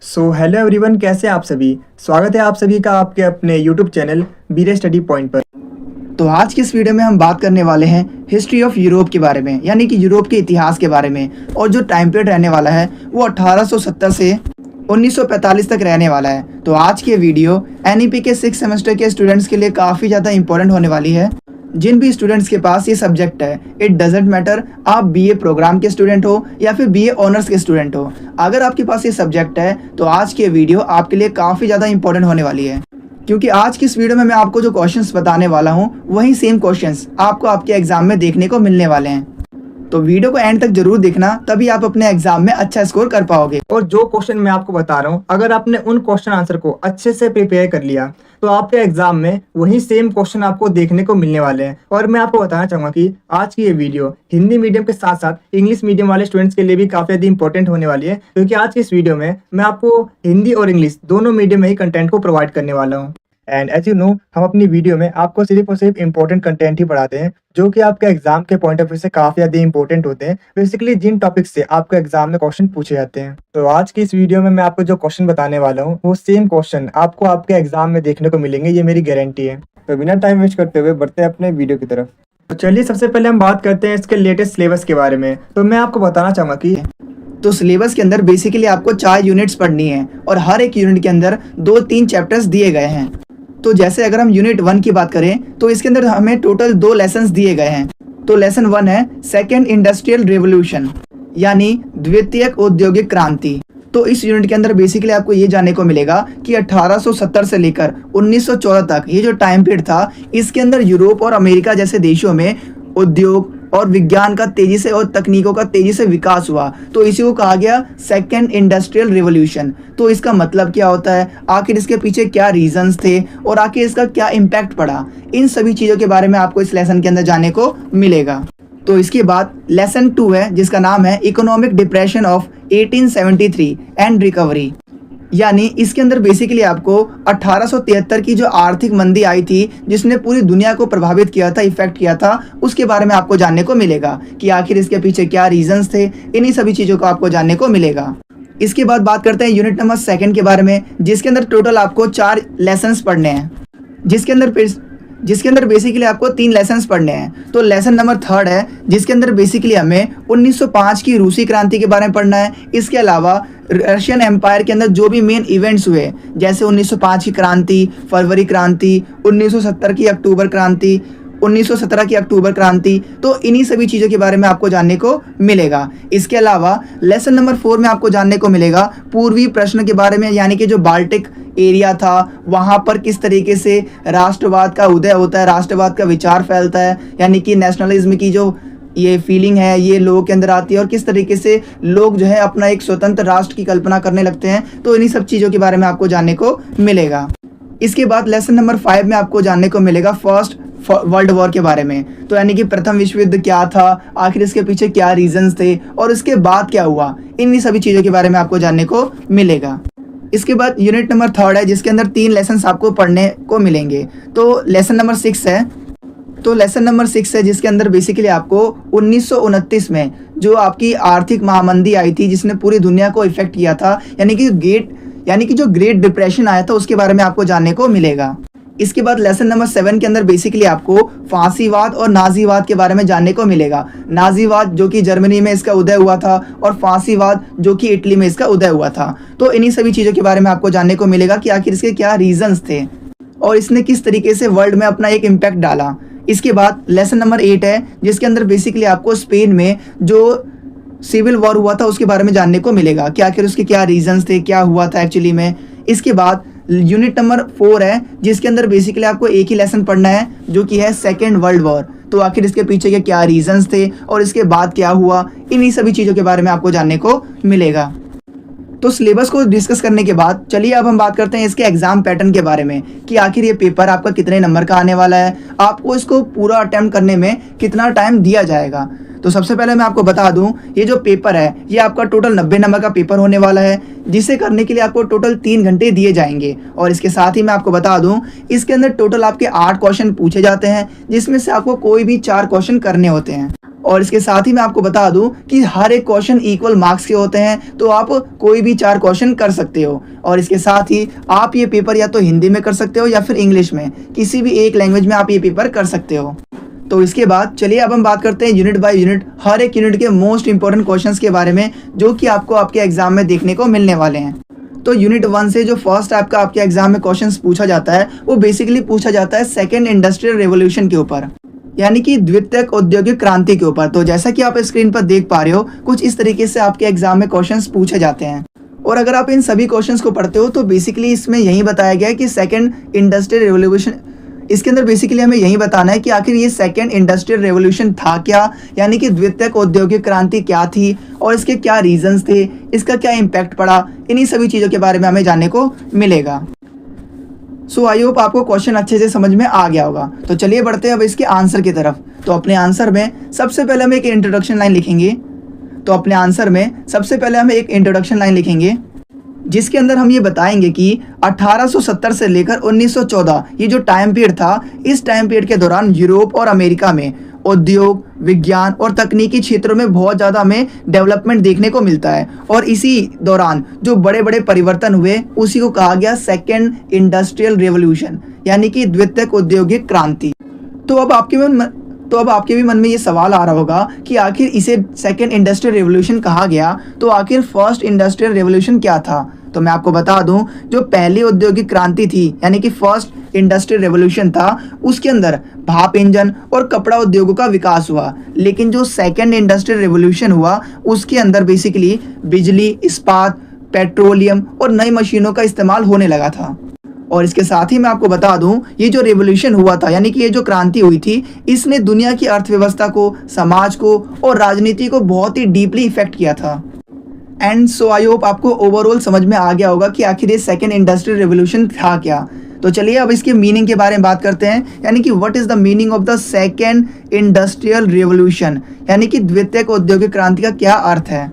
Hello everyone, कैसे हैं आप सभी। स्वागत है आप सभी का आपके अपने यूट्यूब चैनल बीरे स्टडी पॉइंट पर। तो आज की इस वीडियो में हम बात करने वाले हैं हिस्ट्री ऑफ यूरोप के बारे में, यानी कि यूरोप के इतिहास के बारे में। और जो टाइम पीरियड रहने वाला है वो 1870 से 1945 तक रहने वाला है। तो आज की वीडियो एनईपी के 6 सेमेस्टर के स्टूडेंट्स के लिए काफ़ी ज़्यादा इंपॉर्टेंट होने वाली है। जिन भी स्टूडेंट्स के पास ये सब्जेक्ट है, इट डजेंट मैटर आप बीए प्रोग्राम के स्टूडेंट हो या फिर बीए ऑनर्स के स्टूडेंट हो, अगर आपके पास ये सब्जेक्ट है तो आज की वीडियो आपके लिए काफ़ी ज़्यादा इंपॉर्टेंट होने वाली है। क्योंकि आज की इस वीडियो में मैं आपको जो क्वेश्चंस बताने वाला हूँ वही सेम क्वेश्चंस आपको आपके एग्जाम में देखने को मिलने वाले हैं। तो वीडियो को एंड तक जरूर देखना, तभी आप अपने एग्जाम में अच्छा स्कोर कर पाओगे। और जो क्वेश्चन मैं आपको बता रहा हूँ, अगर आपने उन क्वेश्चन आंसर को अच्छे से प्रिपेयर कर लिया तो आपके एग्जाम में वही सेम क्वेश्चन आपको देखने को मिलने वाले हैं। और मैं आपको बताना चाहूँगा कि आज की ये वीडियो हिंदी मीडियम के साथ साथ इंग्लिश मीडियम वाले स्टूडेंट्स के लिए भी काफ़ी ज़्यादा इंपॉर्टेंट होने वाली है, क्योंकि आज की इस वीडियो में मैं आपको हिंदी और इंग्लिश दोनों मीडियम में ही कंटेंट को प्रोवाइड करने वाला हूँ। एंड एज यू नो, हम अपनी वीडियो में आपको सिर्फ और सिर्फ इंपॉर्टेंट कंटेंट ही पढ़ाते हैं, जो कि आपके एग्जाम के पॉइंट ऑफ व्यू से काफ़ी ज़्यादा इंपॉर्टेंट होते हैं। बेसिकली जिन टॉपिक से आपके एग्जाम में क्वेश्चन पूछे जाते हैं। तो आज की इस वीडियो में मैं आपको जो क्वेश्चन बताने वाला हूँ वो सेम क्वेश्चन आपको आपके एग्जाम में देखने को मिलेंगे, ये मेरी गारंटी है। तो बिना टाइम वेस्ट करते हुए बढ़ते हैं अपने वीडियो की तरफ। तो चलिए सबसे पहले हम बात करते हैं इसके लेटेस्ट सिलेबस के बारे में। तो मैं आपको बताना चाहूँगा कि तो सिलेबस के अंदर बेसिकली आपको 4 यूनिट्स पढ़नी है और हर एक यूनिट के अंदर 2-3 चैप्टर्स दिए गए हैं। तो जैसे अगर हम यूनिट 1 की बात करें तो इसके अंदर हमें टोटल 2 लेसन्स दिए गए हैं। तो लेसन 1 है सेकेंड इंडस्ट्रियल रेवोल्यूशन, यानी द्वितीयक औद्योगिक क्रांति। तो इस यूनिट के अंदर बेसिकली आपको ये जानने को मिलेगा कि 1870 से लेकर 1914 तक ये जो टाइम पीरियड था, इसके अंदर यूरोप और अमेरिका जैसे देशों में उद्योग और विज्ञान का तेजी से और तकनीकों का तेजी से विकास हुआ। तो इसी को कहा गया सेकेंड इंडस्ट्रियल रिवॉल्यूशन। तो इसका मतलब क्या होता है, आखिर इसके पीछे क्या रीजंस थे और आखिर इसका क्या इम्पैक्ट पड़ा, इन सभी चीज़ों के बारे में आपको इस लेसन के अंदर जानने को मिलेगा। तो इसके बाद लेसन 2 है जिसका नाम है economic depression of 1873 and recovery, यानी इसके अंदर बेसिकली आपको 1873 की जो आर्थिक मंदी आई थी जिसने पूरी दुनिया को प्रभावित किया था, इफेक्ट किया था, उसके बारे में आपको जानने को मिलेगा कि आखिर इसके पीछे क्या रीजंस थे। इन्हीं सभी चीज़ों को आपको जानने को मिलेगा। इसके बाद बात करते हैं यूनिट नंबर 2 के बारे में, जिसके अंदर टोटल आपको 4 लेसन्स पढ़ने हैं, जिसके अंदर बेसिकली आपको 3 लेसन्स पढ़ने हैं। तो लेसन नंबर 3 है जिसके अंदर बेसिकली हमें 1905 की रूसी क्रांति के बारे में पढ़ना है। इसके अलावा रशियन एम्पायर के अंदर जो भी मेन इवेंट्स हुए, जैसे 1905 की क्रांति, फरवरी क्रांति, 1970 की अक्टूबर क्रांति, 1917 की अक्टूबर क्रांति, तो इन्हीं सभी चीज़ों के बारे में आपको जानने को मिलेगा। इसके अलावा लेसन नंबर 4 में आपको जानने को मिलेगा पूर्वी प्रश्न के बारे में, यानी कि जो बाल्टिक एरिया था वहाँ पर किस तरीके से राष्ट्रवाद का उदय होता है, राष्ट्रवाद का विचार फैलता है, यानी कि नेशनलिज्म की जो ये फीलिंग है ये लोगों के अंदर आती है और किस तरीके से लोग जो है अपना एक स्वतंत्र राष्ट्र की कल्पना करने लगते हैं। तो इन्हीं सब चीज़ों के बारे में आपको जानने को मिलेगा। इसके बाद लेसन नंबर 5 में आपको जानने को मिलेगा फर्स्ट वर्ल्ड वॉर के बारे में। तो यानी कि प्रथम विश्व युद्ध क्या था, आखिर इसके पीछे क्या रीजंस थे और इसके बाद क्या हुआ, इन्हीं सभी चीज़ों के बारे में आपको जानने को मिलेगा। इसके बाद यूनिट नंबर 3 है जिसके अंदर 3 लेसन्स आपको पढ़ने को मिलेंगे। तो लेसन नंबर 6 है जिसके अंदर बेसिकली आपको 1929 में जो आपकी आर्थिक महामंदी आई थी जिसने पूरी दुनिया को इफेक्ट किया था, यानी कि जो ग्रेट डिप्रेशन आया था, उसके बारे में आपको जानने को मिलेगा। इसके बाद लेसन नंबर 7 के अंदर बेसिकली आपको फांसीवाद और नाजीवाद के बारे में जानने को मिलेगा। नाजीवाद जो कि जर्मनी में इसका उदय हुआ था और फांसीवाद जो कि इटली में इसका उदय हुआ था। तो इन्हीं सभी चीज़ों के बारे में आपको जानने को मिलेगा कि आखिर इसके क्या रीजंस थे और इसने किस तरीके से वर्ल्ड में अपना एक इम्पैक्ट डाला। इसके बाद लेसन नंबर 8 है जिसके अंदर बेसिकली आपको स्पेन में जो सिविल वॉर हुआ था उसके बारे में जानने को मिलेगा कि आखिर उसके क्या रीजंस थे, क्या हुआ था एक्चुअली में। इसके बाद यूनिट नंबर 4 है जिसके अंदर बेसिकली आपको एक ही लेसन पढ़ना है जो कि है सेकेंड वर्ल्ड वॉर। तो आखिर इसके पीछे के क्या रीजंस थे और इसके बाद क्या हुआ, इन्हीं सभी चीज़ों के बारे में आपको जानने को मिलेगा। तो सिलेबस को डिस्कस करने के बाद चलिए अब हम बात करते हैं इसके एग्जाम पैटर्न के बारे में कि आखिर ये पेपर आपका कितने नंबर का आने वाला है, आपको इसको पूरा अटेम्प्ट करने में कितना टाइम दिया जाएगा। तो सबसे पहले मैं आपको बता दूं, ये जो पेपर है ये आपका टोटल 90 नंबर का पेपर होने वाला है, जिसे करने के लिए आपको टोटल 3 घंटे दिए जाएंगे। और इसके साथ ही मैं आपको बता दूं, इसके अंदर टोटल आपके 8 क्वेश्चन पूछे जाते हैं, जिसमें से आपको कोई भी 4 क्वेश्चन करने होते हैं। और इसके साथ ही मैं आपको बता दूं कि हर एक क्वेश्चन इक्वल मार्क्स के होते हैं, तो आप कोई भी 4 क्वेश्चन कर सकते हो। और इसके साथ ही आप ये पेपर या तो हिंदी में कर सकते हो या फिर इंग्लिश में, किसी भी एक लैंग्वेज में आप ये पेपर कर सकते हो। तो इसके बाद चलिए अब हम बात करते हैं यूनिट बाय यूनिट हर एक यूनिट के मोस्ट इंपॉर्टेंट क्वेश्चंस के बारे में, जो कि आपको आपके एग्जाम में देखने को मिलने वाले हैं। तो यूनिट 1 से जो फर्स्ट टाइप का आपके एग्जाम में क्वेश्चंस पूछा जाता है, वो बेसिकली पूछा जाता है सेकेंड इंडस्ट्रियल रेवोल्यूशन के ऊपर, यानी कि द्वितीयक औद्योगिक क्रांति के ऊपर। तो जैसा कि आप स्क्रीन पर देख पा रहे हो, कुछ इस तरीके से आपके एग्जाम में क्वेश्चंस पूछे जाते हैं। और अगर आप इन सभी क्वेश्चंस को पढ़ते हो तो बेसिकली इसमें यही बताया गया है कि सेकेंड इंडस्ट्रियल रेवोल्यूशन, इसके अंदर बेसिकली हमें यही बताना है कि आखिर ये सेकेंड इंडस्ट्रियल रेवोल्यूशन था क्या, यानी कि द्वितीयक औद्योगिक क्रांति क्या थी और इसके क्या रीजंस थे, इसका क्या इम्पैक्ट पड़ा, इन्हीं सभी चीज़ों के बारे में हमें जानने को मिलेगा। सो आई होप आपको क्वेश्चन अच्छे से समझ में आ गया होगा। तो चलिए बढ़ते हैं अब इसके आंसर की तरफ। तो अपने आंसर में सबसे पहले हम एक इंट्रोडक्शन लाइन लिखेंगे। तो अपने आंसर में सबसे पहले हम एक इंट्रोडक्शन लाइन लिखेंगे, जिसके अंदर हम ये बताएंगे कि 1870 से लेकर 1914 ये जो टाइम पीरियड था, इस टाइम पीरियड के दौरान यूरोप और अमेरिका में उद्योग, विज्ञान और तकनीकी क्षेत्रों में बहुत ज़्यादा हमें डेवलपमेंट देखने को मिलता है। और इसी दौरान जो बड़े बड़े परिवर्तन हुए, उसी को कहा गया सेकेंड इंडस्ट्रियल रेवोल्यूशन, यानी कि द्वितीयक औद्योगिक क्रांति। तो अब आपके भी मन में ये सवाल आ रहा होगा कि आखिर इसे सेकेंड इंडस्ट्रियल रेवोल्यूशन कहा गया, तो आखिर फर्स्ट इंडस्ट्रियल रेवोल्यूशन क्या था। तो मैं आपको बता दूं, जो पहली औद्योगिक क्रांति थी, यानी कि फर्स्ट इंडस्ट्रियल रेवोल्यूशन था, उसके अंदर भाप इंजन और कपड़ा उद्योगों का विकास हुआ। लेकिन जो सेकेंड इंडस्ट्रियल रेवोल्यूशन हुआ, उसके अंदर बेसिकली बिजली, इस्पात, पेट्रोलियम और नई मशीनों का इस्तेमाल होने लगा था। और इसके साथ ही मैं आपको बता दूं, ये जो रेवोल्यूशन हुआ था, यानी कि ये जो क्रांति हुई थी, इसने दुनिया की अर्थव्यवस्था को, समाज को और राजनीति को बहुत ही डीपली इफेक्ट किया था। एंड सो आई होप आपको ओवरऑल समझ में आ गया होगा कि आखिर ये सेकेंड इंडस्ट्रियल रेवोल्यूशन था क्या। तो चलिए अब इसके मीनिंग के बारे में बात करते हैं, यानी कि what is the meaning of the second industrial revolution, यानी कि द्वितीयक औद्योगिक क्रांति का क्या अर्थ है।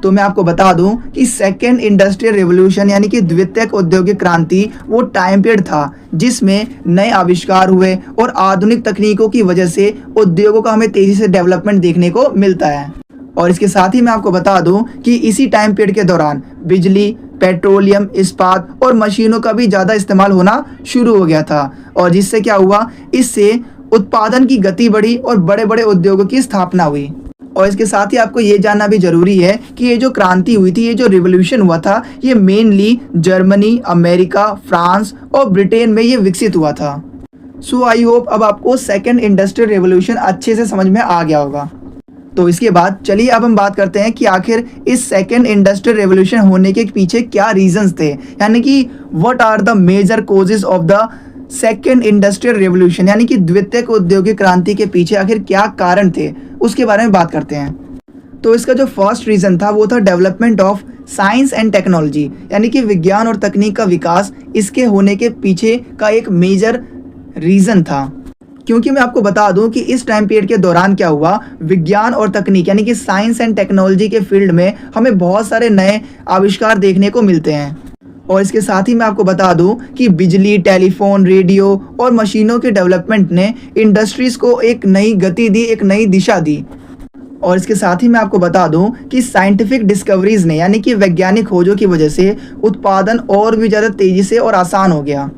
तो मैं आपको बता दूं कि सेकेंड इंडस्ट्रियल रेवोल्यूशन, यानी कि द्वितीयक औद्योगिक क्रांति, वो टाइम पीरियड था जिसमें नए आविष्कार हुए और आधुनिक तकनीकों की वजह से उद्योगों का हमें तेजी से डेवलपमेंट देखने को मिलता है। और इसके साथ ही मैं आपको बता दूं कि इसी टाइम पीरियड के दौरान बिजली, पेट्रोलियम, इस्पात और मशीनों का भी ज़्यादा इस्तेमाल होना शुरू हो गया था। और जिससे क्या हुआ, इससे उत्पादन की गति बढ़ी और बड़े बड़े उद्योगों की स्थापना हुई। और इसके साथ ही आपको ये जानना भी जरूरी है कि ये जो क्रांति हुई थी, ये जो रिवोल्यूशन हुआ था, ये मेनली जर्मनी, अमेरिका, फ्रांस और ब्रिटेन में ये विकसित हुआ था। सो आई होप अब आपको सेकेंड इंडस्ट्रियल रेवोल्यूशन अच्छे से समझ में आ गया होगा। तो इसके बाद चलिए अब हम बात करते हैं कि आखिर इस सेकेंड इंडस्ट्रियल रेवोल्यूशन होने के पीछे क्या रीजंस थे, यानी कि what are the major causes of the second industrial revolution, यानी कि द्वितीयक औद्योगिक क्रांति के पीछे आखिर क्या कारण थे, उसके बारे में बात करते हैं। तो इसका जो फर्स्ट रीजन था वो था development of science and technology, यानी कि विज्ञान और तकनीक का विकास इसके होने के पीछे का एक मेजर रीजन था। क्योंकि मैं आपको बता दूं कि इस टाइम पीरियड के दौरान क्या हुआ, विज्ञान और तकनीक यानी कि साइंस एंड टेक्नोलॉजी के फील्ड में हमें बहुत सारे नए आविष्कार देखने को मिलते हैं। और इसके साथ ही मैं आपको बता दूं कि बिजली, टेलीफोन, रेडियो और मशीनों के डेवलपमेंट ने इंडस्ट्रीज को एक नई गति दी, एक नई दिशा दी। और इसके साथ ही मैं आपको बता दूं कि साइंटिफिक डिस्कवरीज ने, यानी कि वैज्ञानिक खोजों की वजह से उत्पादन और भी ज़्यादा तेज़ी से और आसान हो गया।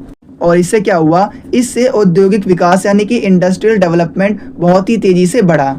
और इससे क्या हुआ, इससे औद्योगिक विकास यानी कि इंडस्ट्रियल डेवलपमेंट बहुत ही तेज़ी से बढ़ा।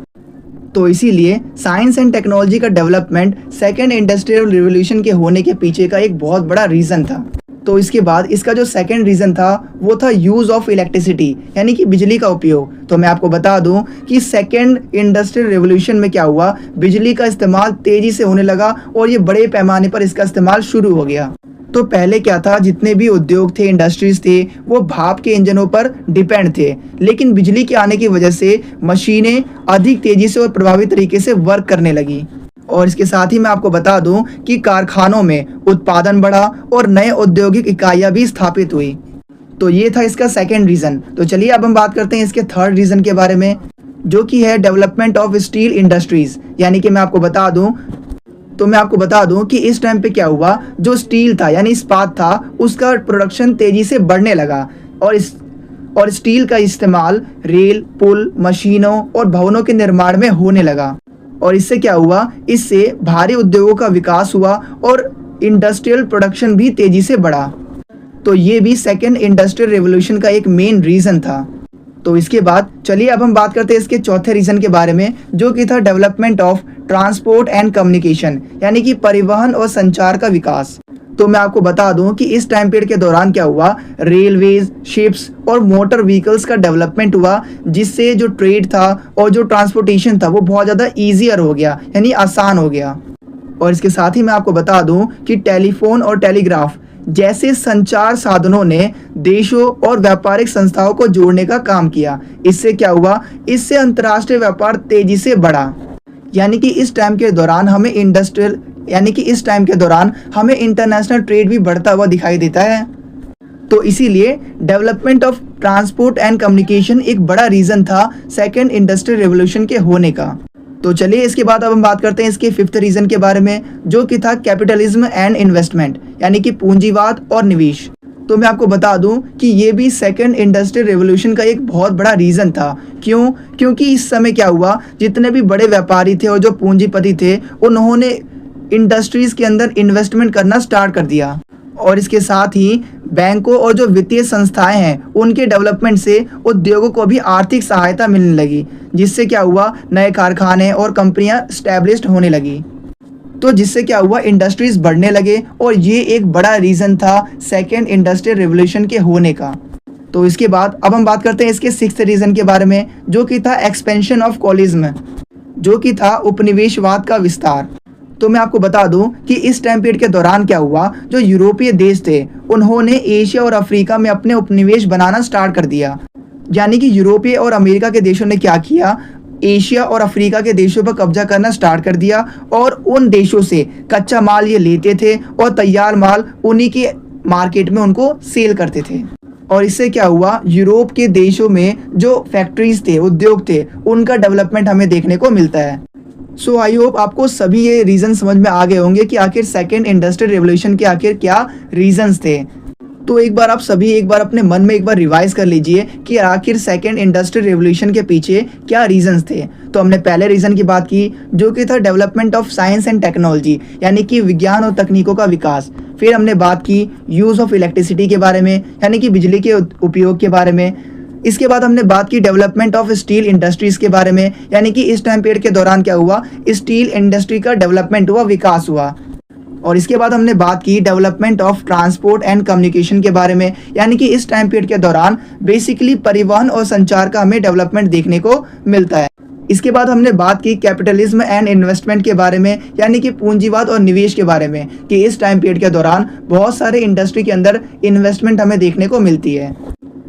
तो इसीलिए साइंस एंड टेक्नोलॉजी का डेवलपमेंट सेकेंड इंडस्ट्रियल रिवोल्यूशन के होने के पीछे का एक बहुत बड़ा रीज़न था। तो इसके बाद इसका जो सेकेंड रीज़न था वो था यूज़ ऑफ इलेक्ट्रिसिटी, यानी कि बिजली का उपयोग। तो मैं आपको बता दूं कि सेकेंड इंडस्ट्रियल रेवोल्यूशन में क्या हुआ, बिजली का इस्तेमाल तेज़ी से होने लगा और ये बड़े पैमाने पर इसका इस्तेमाल शुरू हो गया। तो पहले क्या था, जितने भी उद्योग थे, इंडस्ट्रीज थे, वो भाप के इंजनों पर डिपेंड थे। लेकिन बिजली के आने की वजह से मशीनें अधिक तेज़ी से और प्रभावी तरीके से वर्क करने लगी। और इसके साथ ही मैं आपको बता दूं कि कारखानों में उत्पादन बढ़ा और नए औद्योगिक इकाइयां भी स्थापित हुई। तो ये था इसका सेकेंड रीज़न। तो चलिए अब हम बात करते हैं इसके थर्ड रीज़न के बारे में, जो कि है डेवलपमेंट ऑफ स्टील इंडस्ट्रीज। यानी कि मैं आपको बता दूं कि इस टाइम पे क्या हुआ, जो स्टील था यानी इस्पात था, उसका प्रोडक्शन तेज़ी से बढ़ने लगा। और स्टील का इस्तेमाल रेल, पुल, मशीनों और भवनों के निर्माण में होने लगा। और इससे क्या हुआ, इससे भारी उद्योगों का विकास हुआ और इंडस्ट्रियल प्रोडक्शन भी तेजी से बढ़ा। तो ये भी सेकेंड इंडस्ट्रियल रेवोल्यूशन का एक मेन रीज़न था। तो इसके बाद चलिए अब हम बात करते हैं इसके चौथे रीज़न के बारे में, जो कि था development of transport and communication, यानी कि परिवहन और संचार का विकास। तो मैं आपको बता दूं कि इस टाइम पीरियड के दौरान क्या हुआ, रेलवेज, शिप्स और मोटर व्हीकल्स का डेवलपमेंट हुआ, जिससे जो ट्रेड था और जो ट्रांसपोर्टेशन था वो बहुत ज़्यादा ईजियर हो गया, यानी आसान हो गया। और इसके साथ ही मैं आपको बता दूं कि टेलीफोन और टेलीग्राफ जैसे संचार साधनों ने देशों और व्यापारिक संस्थाओं को जोड़ने का काम किया। इससे क्या हुआ, इससे अंतर्राष्ट्रीय व्यापार तेजी से बढ़ा। यानी कि इस टाइम के दौरान हमें इंटरनेशनल ट्रेड भी बढ़ता हुआ दिखाई देता है। तो इसीलिए development of transport and communication एक बड़ा रीज़न था सेकेंड इंडस्ट्रियल रेवोल्यूशन के होने का। तो चलिए इसके बाद अब हम बात करते हैं इसके फिफ्थ रीज़न के बारे में, जो कि था कैपिटलिज्म एंड इन्वेस्टमेंट, यानी कि पूंजीवाद और निवेश। तो मैं आपको बता दूं कि ये भी सेकेंड इंडस्ट्रियल रेवोल्यूशन का एक बहुत बड़ा रीज़न था। क्यों? क्योंकि इस समय क्या हुआ, जितने भी बड़े व्यापारी थे और जो पूंजीपति थे, उन्होंने इंडस्ट्रीज़ के अंदर इन्वेस्टमेंट करना स्टार्ट कर दिया। और इसके साथ ही बैंकों और जो वित्तीय संस्थाएं हैं, उनके डेवलपमेंट से उद्योगों को भी आर्थिक सहायता मिलने लगी, जिससे क्या हुआ, नए कारखाने और कंपनियां स्टैब्लिश्ड होने लगी। तो जिससे क्या हुआ, इंडस्ट्रीज बढ़ने लगे और ये एक बड़ा रीज़न था सेकेंड इंडस्ट्रियल रेवोल्यूशन के होने का। तो इसके बाद अब हम बात करते हैं इसके सिक्स्थ रीज़न के बारे में, जो कि था एक्सपेंशन ऑफ कॉलिज्म, जो कि था उपनिवेशवाद का विस्तार। तो मैं आपको बता दूं कि इस टाइम पीरियड के दौरान क्या हुआ, जो यूरोपीय देश थे उन्होंने एशिया और अफ्रीका में अपने उपनिवेश बनाना स्टार्ट कर दिया। यानी कि यूरोपीय और अमेरिका के देशों ने क्या किया, एशिया और अफ्रीका के देशों पर कब्जा करना स्टार्ट कर दिया और उन देशों से कच्चा माल ये लेते थे और तैयार माल उन्हीं के मार्केट में उनको सेल करते थे। और इससे क्या हुआ, यूरोप के देशों में जो फैक्ट्रीज थे, उद्योग थे, उनका डेवलपमेंट हमें देखने को मिलता है। सो आई होप आपको सभी ये रीज़न समझ में आ गए होंगे कि आखिर सेकेंड इंडस्ट्रियल रेवोल्यूशन के आखिर क्या रीजंस थे। तो एक बार आप सभी एक बार अपने मन में एक बार रिवाइज कर लीजिए कि आखिर सेकेंड इंडस्ट्रियल रेवोल्यूशन के पीछे क्या रीजंस थे। तो हमने पहले रीज़न की बात की, जो कि था development of science and technology, यानी कि विज्ञान और तकनीकों का विकास। फिर हमने बात की यूज़ ऑफ इलेक्ट्रिसिटी के बारे में, यानी कि बिजली के उपयोग के बारे में। इसके बाद हमने बात की डेवलपमेंट ऑफ स्टील इंडस्ट्रीज़ के बारे में, यानी कि इस टाइम पीरियड के दौरान क्या हुआ, स्टील इंडस्ट्री का डेवलपमेंट हुआ, विकास हुआ। और इसके बाद हमने बात की development of transport and communication के बारे में, यानी कि इस टाइम पीरियड के दौरान बेसिकली परिवहन और संचार का हमें डेवलपमेंट देखने को मिलता है। इसके बाद हमने बात की कैपिटलिज्म एंड इन्वेस्टमेंट के बारे में, यानी कि पूंजीवाद और निवेश के बारे में, कि इस टाइम पीरियड के दौरान बहुत सारे इंडस्ट्री के अंदर इन्वेस्टमेंट हमें देखने को मिलती है।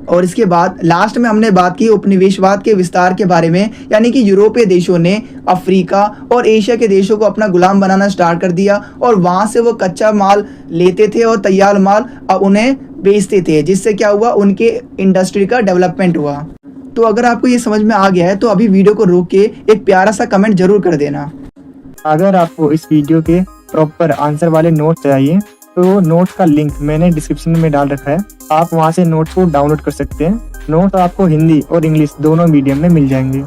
और इसके बाद लास्ट में हमने बात की उपनिवेशवाद के विस्तार के बारे में, यानी कि यूरोपीय देशों ने अफ्रीका और एशिया के देशों को अपना गुलाम बनाना स्टार्ट कर दिया और वहाँ से वो कच्चा माल लेते थे और तैयार माल अब उन्हें बेचते थे, जिससे क्या हुआ, उनके इंडस्ट्री का डेवलपमेंट हुआ। तो अगर आपको ये समझ में आ गया है तो अभी वीडियो को रोक के एक प्यारा सा कमेंट जरूर कर देना। अगर आपको इस वीडियो के प्रॉपर आंसर वाले नोट चाहिए तो नोट्स का लिंक मैंने डिस्क्रिप्शन में डाल रखा है, आप वहां से नोट्स को डाउनलोड कर सकते हैं। नोट्स आपको हिंदी और इंग्लिश दोनों मीडियम में मिल जाएंगे।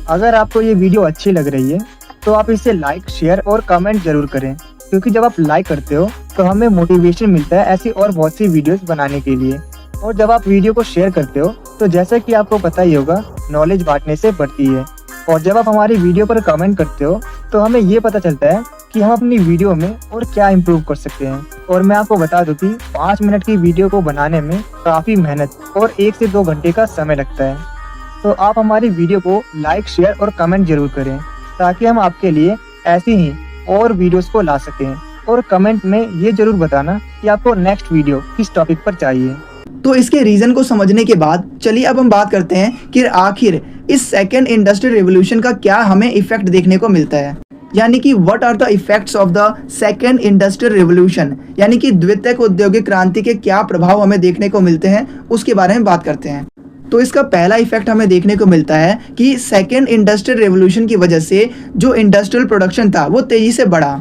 अगर आपको ये वीडियो अच्छी लग रही है तो आप इसे लाइक, शेयर और कमेंट जरूर करें, क्योंकि जब आप लाइक करते हो तो हमें मोटिवेशन मिलता है ऐसी और बहुत सी वीडियोस बनाने के लिए। और जब आप वीडियो को शेयर करते हो तो जैसा कि आपको पता ही होगा, नॉलेज बांटने से बढ़ती है। और जब आप हमारी वीडियो पर कमेंट करते हो तो हमें ये पता चलता है कि हम अपनी वीडियो में और क्या इम्प्रूव कर सकते हैं। और मैं आपको बता दूं कि 5 मिनट की वीडियो को बनाने में काफ़ी मेहनत और 1 से 2 घंटे का समय लगता है। तो आप हमारी वीडियो को लाइक, शेयर और कमेंट जरूर करें, ताकि हम आपके लिए ऐसी ही और वीडियोस को ला सकें। और कमेंट में ये जरूर बताना कि आपको नेक्स्ट वीडियो किस टॉपिक पर चाहिए। तो इसके रीज़न को समझने के बाद चलिए अब हम बात करते हैं कि आखिर इस सेकेंड इंडस्ट्रियल रेवोल्यूशन का क्या हमें इफेक्ट देखने को मिलता है, यानी कि what are the effects of the second industrial revolution, यानी कि द्वितीयक औद्योगिक क्रांति के क्या प्रभाव हमें देखने को मिलते हैं, उसके बारे में बात करते हैं। तो इसका पहला इफेक्ट हमें देखने को मिलता है कि सेकेंड इंडस्ट्रियल रेवोल्यूशन की वजह से जो इंडस्ट्रियल प्रोडक्शन था वो तेजी से बढ़ा।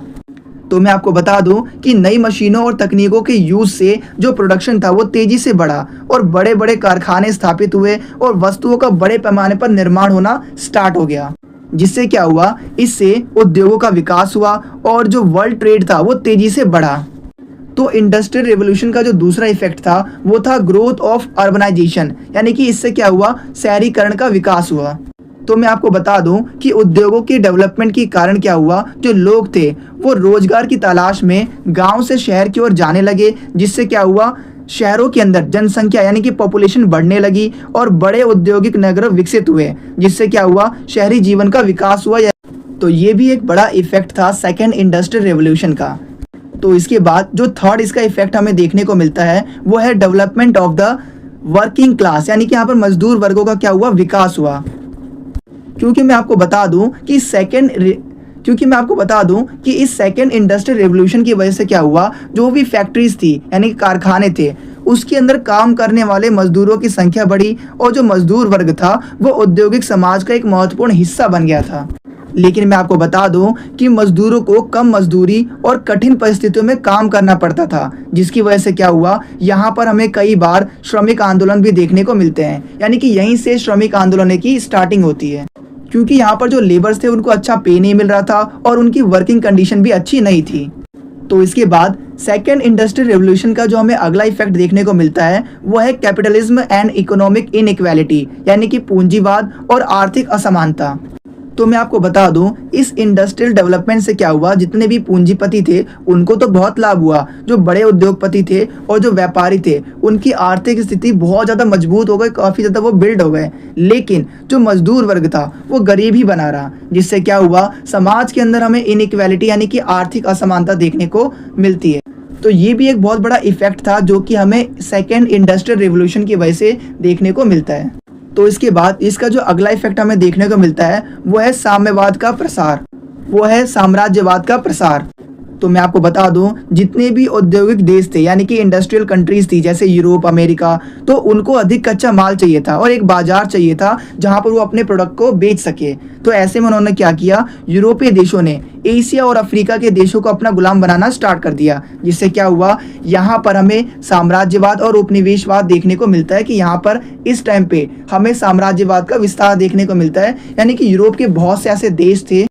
तो मैं आपको बता दूं कि नई मशीनों और तकनीकों के यूज से जो प्रोडक्शन था वो तेजी से बढ़ा और बड़े बड़े कारखाने स्थापित हुए और वस्तुओं का बड़े पैमाने पर निर्माण होना स्टार्ट हो गया, जिससे क्या हुआ, इससे उद्योगों का विकास हुआ और जो वर्ल्ड ट्रेड था वो तेजी से बढ़ा। तो इंडस्ट्रियल रेवोल्यूशन का जो दूसरा इफेक्ट था वो था ग्रोथ ऑफ अर्बनाइजेशन, यानी कि इससे क्या हुआ, शहरीकरण का विकास हुआ। तो मैं आपको बता दूं कि उद्योगों के डेवलपमेंट के कारण क्या हुआ, जो लोग थे वो रोजगार की तलाश में गांव से शहर की ओर जाने लगे, जिससे क्या हुआ, शहरों के अंदर जनसंख्या यानी कि पॉपुलेशन बढ़ने लगी और बड़े औद्योगिक नगर विकसित हुए, जिससे क्या हुआ, शहरी जीवन का विकास हुआ। तो ये भी एक बड़ा इफेक्ट था सेकेंड इंडस्ट्रियल रेवोल्यूशन का। तो इसके बाद जो थर्ड इसका इफेक्ट हमें देखने को मिलता है वो है development of the working class, यानी कि यहाँ पर मजदूर वर्गों का क्या हुआ, विकास हुआ। क्योंकि मैं आपको बता दूं कि इस सेकेंड इंडस्ट्रियल रेवोल्यूशन की वजह से क्या हुआ, जो भी फैक्ट्रीज थी यानी कि कारखाने थे उसके अंदर काम करने वाले मजदूरों की संख्या बढ़ी और जो मजदूर वर्ग था वो औद्योगिक समाज का एक महत्वपूर्ण हिस्सा बन गया था। लेकिन मैं आपको बता दूं कि मजदूरों को कम मजदूरी और कठिन परिस्थितियों में काम करना पड़ता था, जिसकी वजह से क्या हुआ, यहाँ पर हमें कई बार श्रमिक आंदोलन भी देखने को मिलते हैं, यानी कि यहीं से श्रमिक आंदोलन की स्टार्टिंग होती है। क्योंकि यहाँ पर जो लेबर्स थे उनको अच्छा पे नहीं मिल रहा था और उनकी वर्किंग कंडीशन भी अच्छी नहीं थी। तो इसके बाद सेकेंड इंडस्ट्रियल रेवोल्यूशन का जो हमें अगला इफेक्ट देखने को मिलता है वो है कैपिटलिज्म एंड इकोनॉमिक इनइक्वालिटी, यानी कि पूंजीवाद और आर्थिक असमानता। तो मैं आपको बता दूं, इस इंडस्ट्रियल डेवलपमेंट से क्या हुआ, जितने भी पूंजीपति थे उनको तो बहुत लाभ हुआ, जो बड़े उद्योगपति थे और जो व्यापारी थे उनकी आर्थिक स्थिति बहुत ज़्यादा मजबूत हो गई, काफ़ी ज़्यादा वो बिल्ड हो गए। लेकिन जो मजदूर वर्ग था वो गरीब ही बना रहा, जिससे क्या हुआ, समाज के अंदर हमें इनइक्वालिटी यानी कि आर्थिक असमानता देखने को मिलती है। तो ये भी एक बहुत बड़ा इफेक्ट था जो कि हमें सेकेंड इंडस्ट्रियल रेवोल्यूशन की वजह से देखने को मिलता है। तो इसके बाद इसका जो अगला इफेक्ट हमें देखने को मिलता है वो है साम्यवाद का प्रसार, वो है साम्राज्यवाद का प्रसार। तो मैं आपको बता दूं, जितने भी औद्योगिक देश थे यानी कि इंडस्ट्रियल कंट्रीज थी जैसे यूरोप, अमेरिका, तो उनको अधिक कच्चा माल चाहिए था और एक बाजार चाहिए था जहां पर वो अपने प्रोडक्ट को बेच सके। तो ऐसे में उन्होंने क्या किया, यूरोपीय देशों ने एशिया और अफ्रीका के देशों को अपना गुलाम बनाना स्टार्ट कर दिया, जिससे क्या हुआ, यहाँ पर हमें साम्राज्यवाद और उपनिवेशवाद देखने को मिलता है कि यहाँ पर इस टाइम पे हमें साम्राज्यवाद का विस्तार देखने को मिलता है। यानी कि यूरोप के बहुत से ऐसे देश थे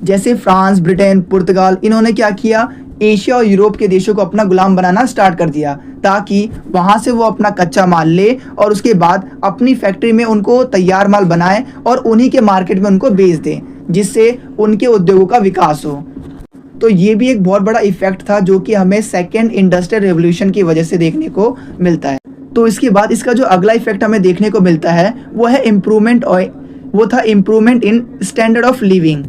जैसे फ्रांस, ब्रिटेन, पुर्तगाल, इन्होंने क्या किया, एशिया और यूरोप के देशों को अपना गुलाम बनाना स्टार्ट कर दिया ताकि वहां से वो अपना कच्चा माल ले और उसके बाद अपनी फैक्ट्री में उनको तैयार माल बनाए और उन्हीं के मार्केट में उनको बेच दें, जिससे उनके उद्योगों का विकास हो। तो ये भी एक बहुत बड़ा इफेक्ट था जो कि हमें सेकेंड इंडस्ट्रियल रेवोल्यूशन की वजह से देखने को मिलता है। तो इसके बाद इसका जो अगला इफेक्ट हमें देखने को मिलता है वो है improvement in standard of living,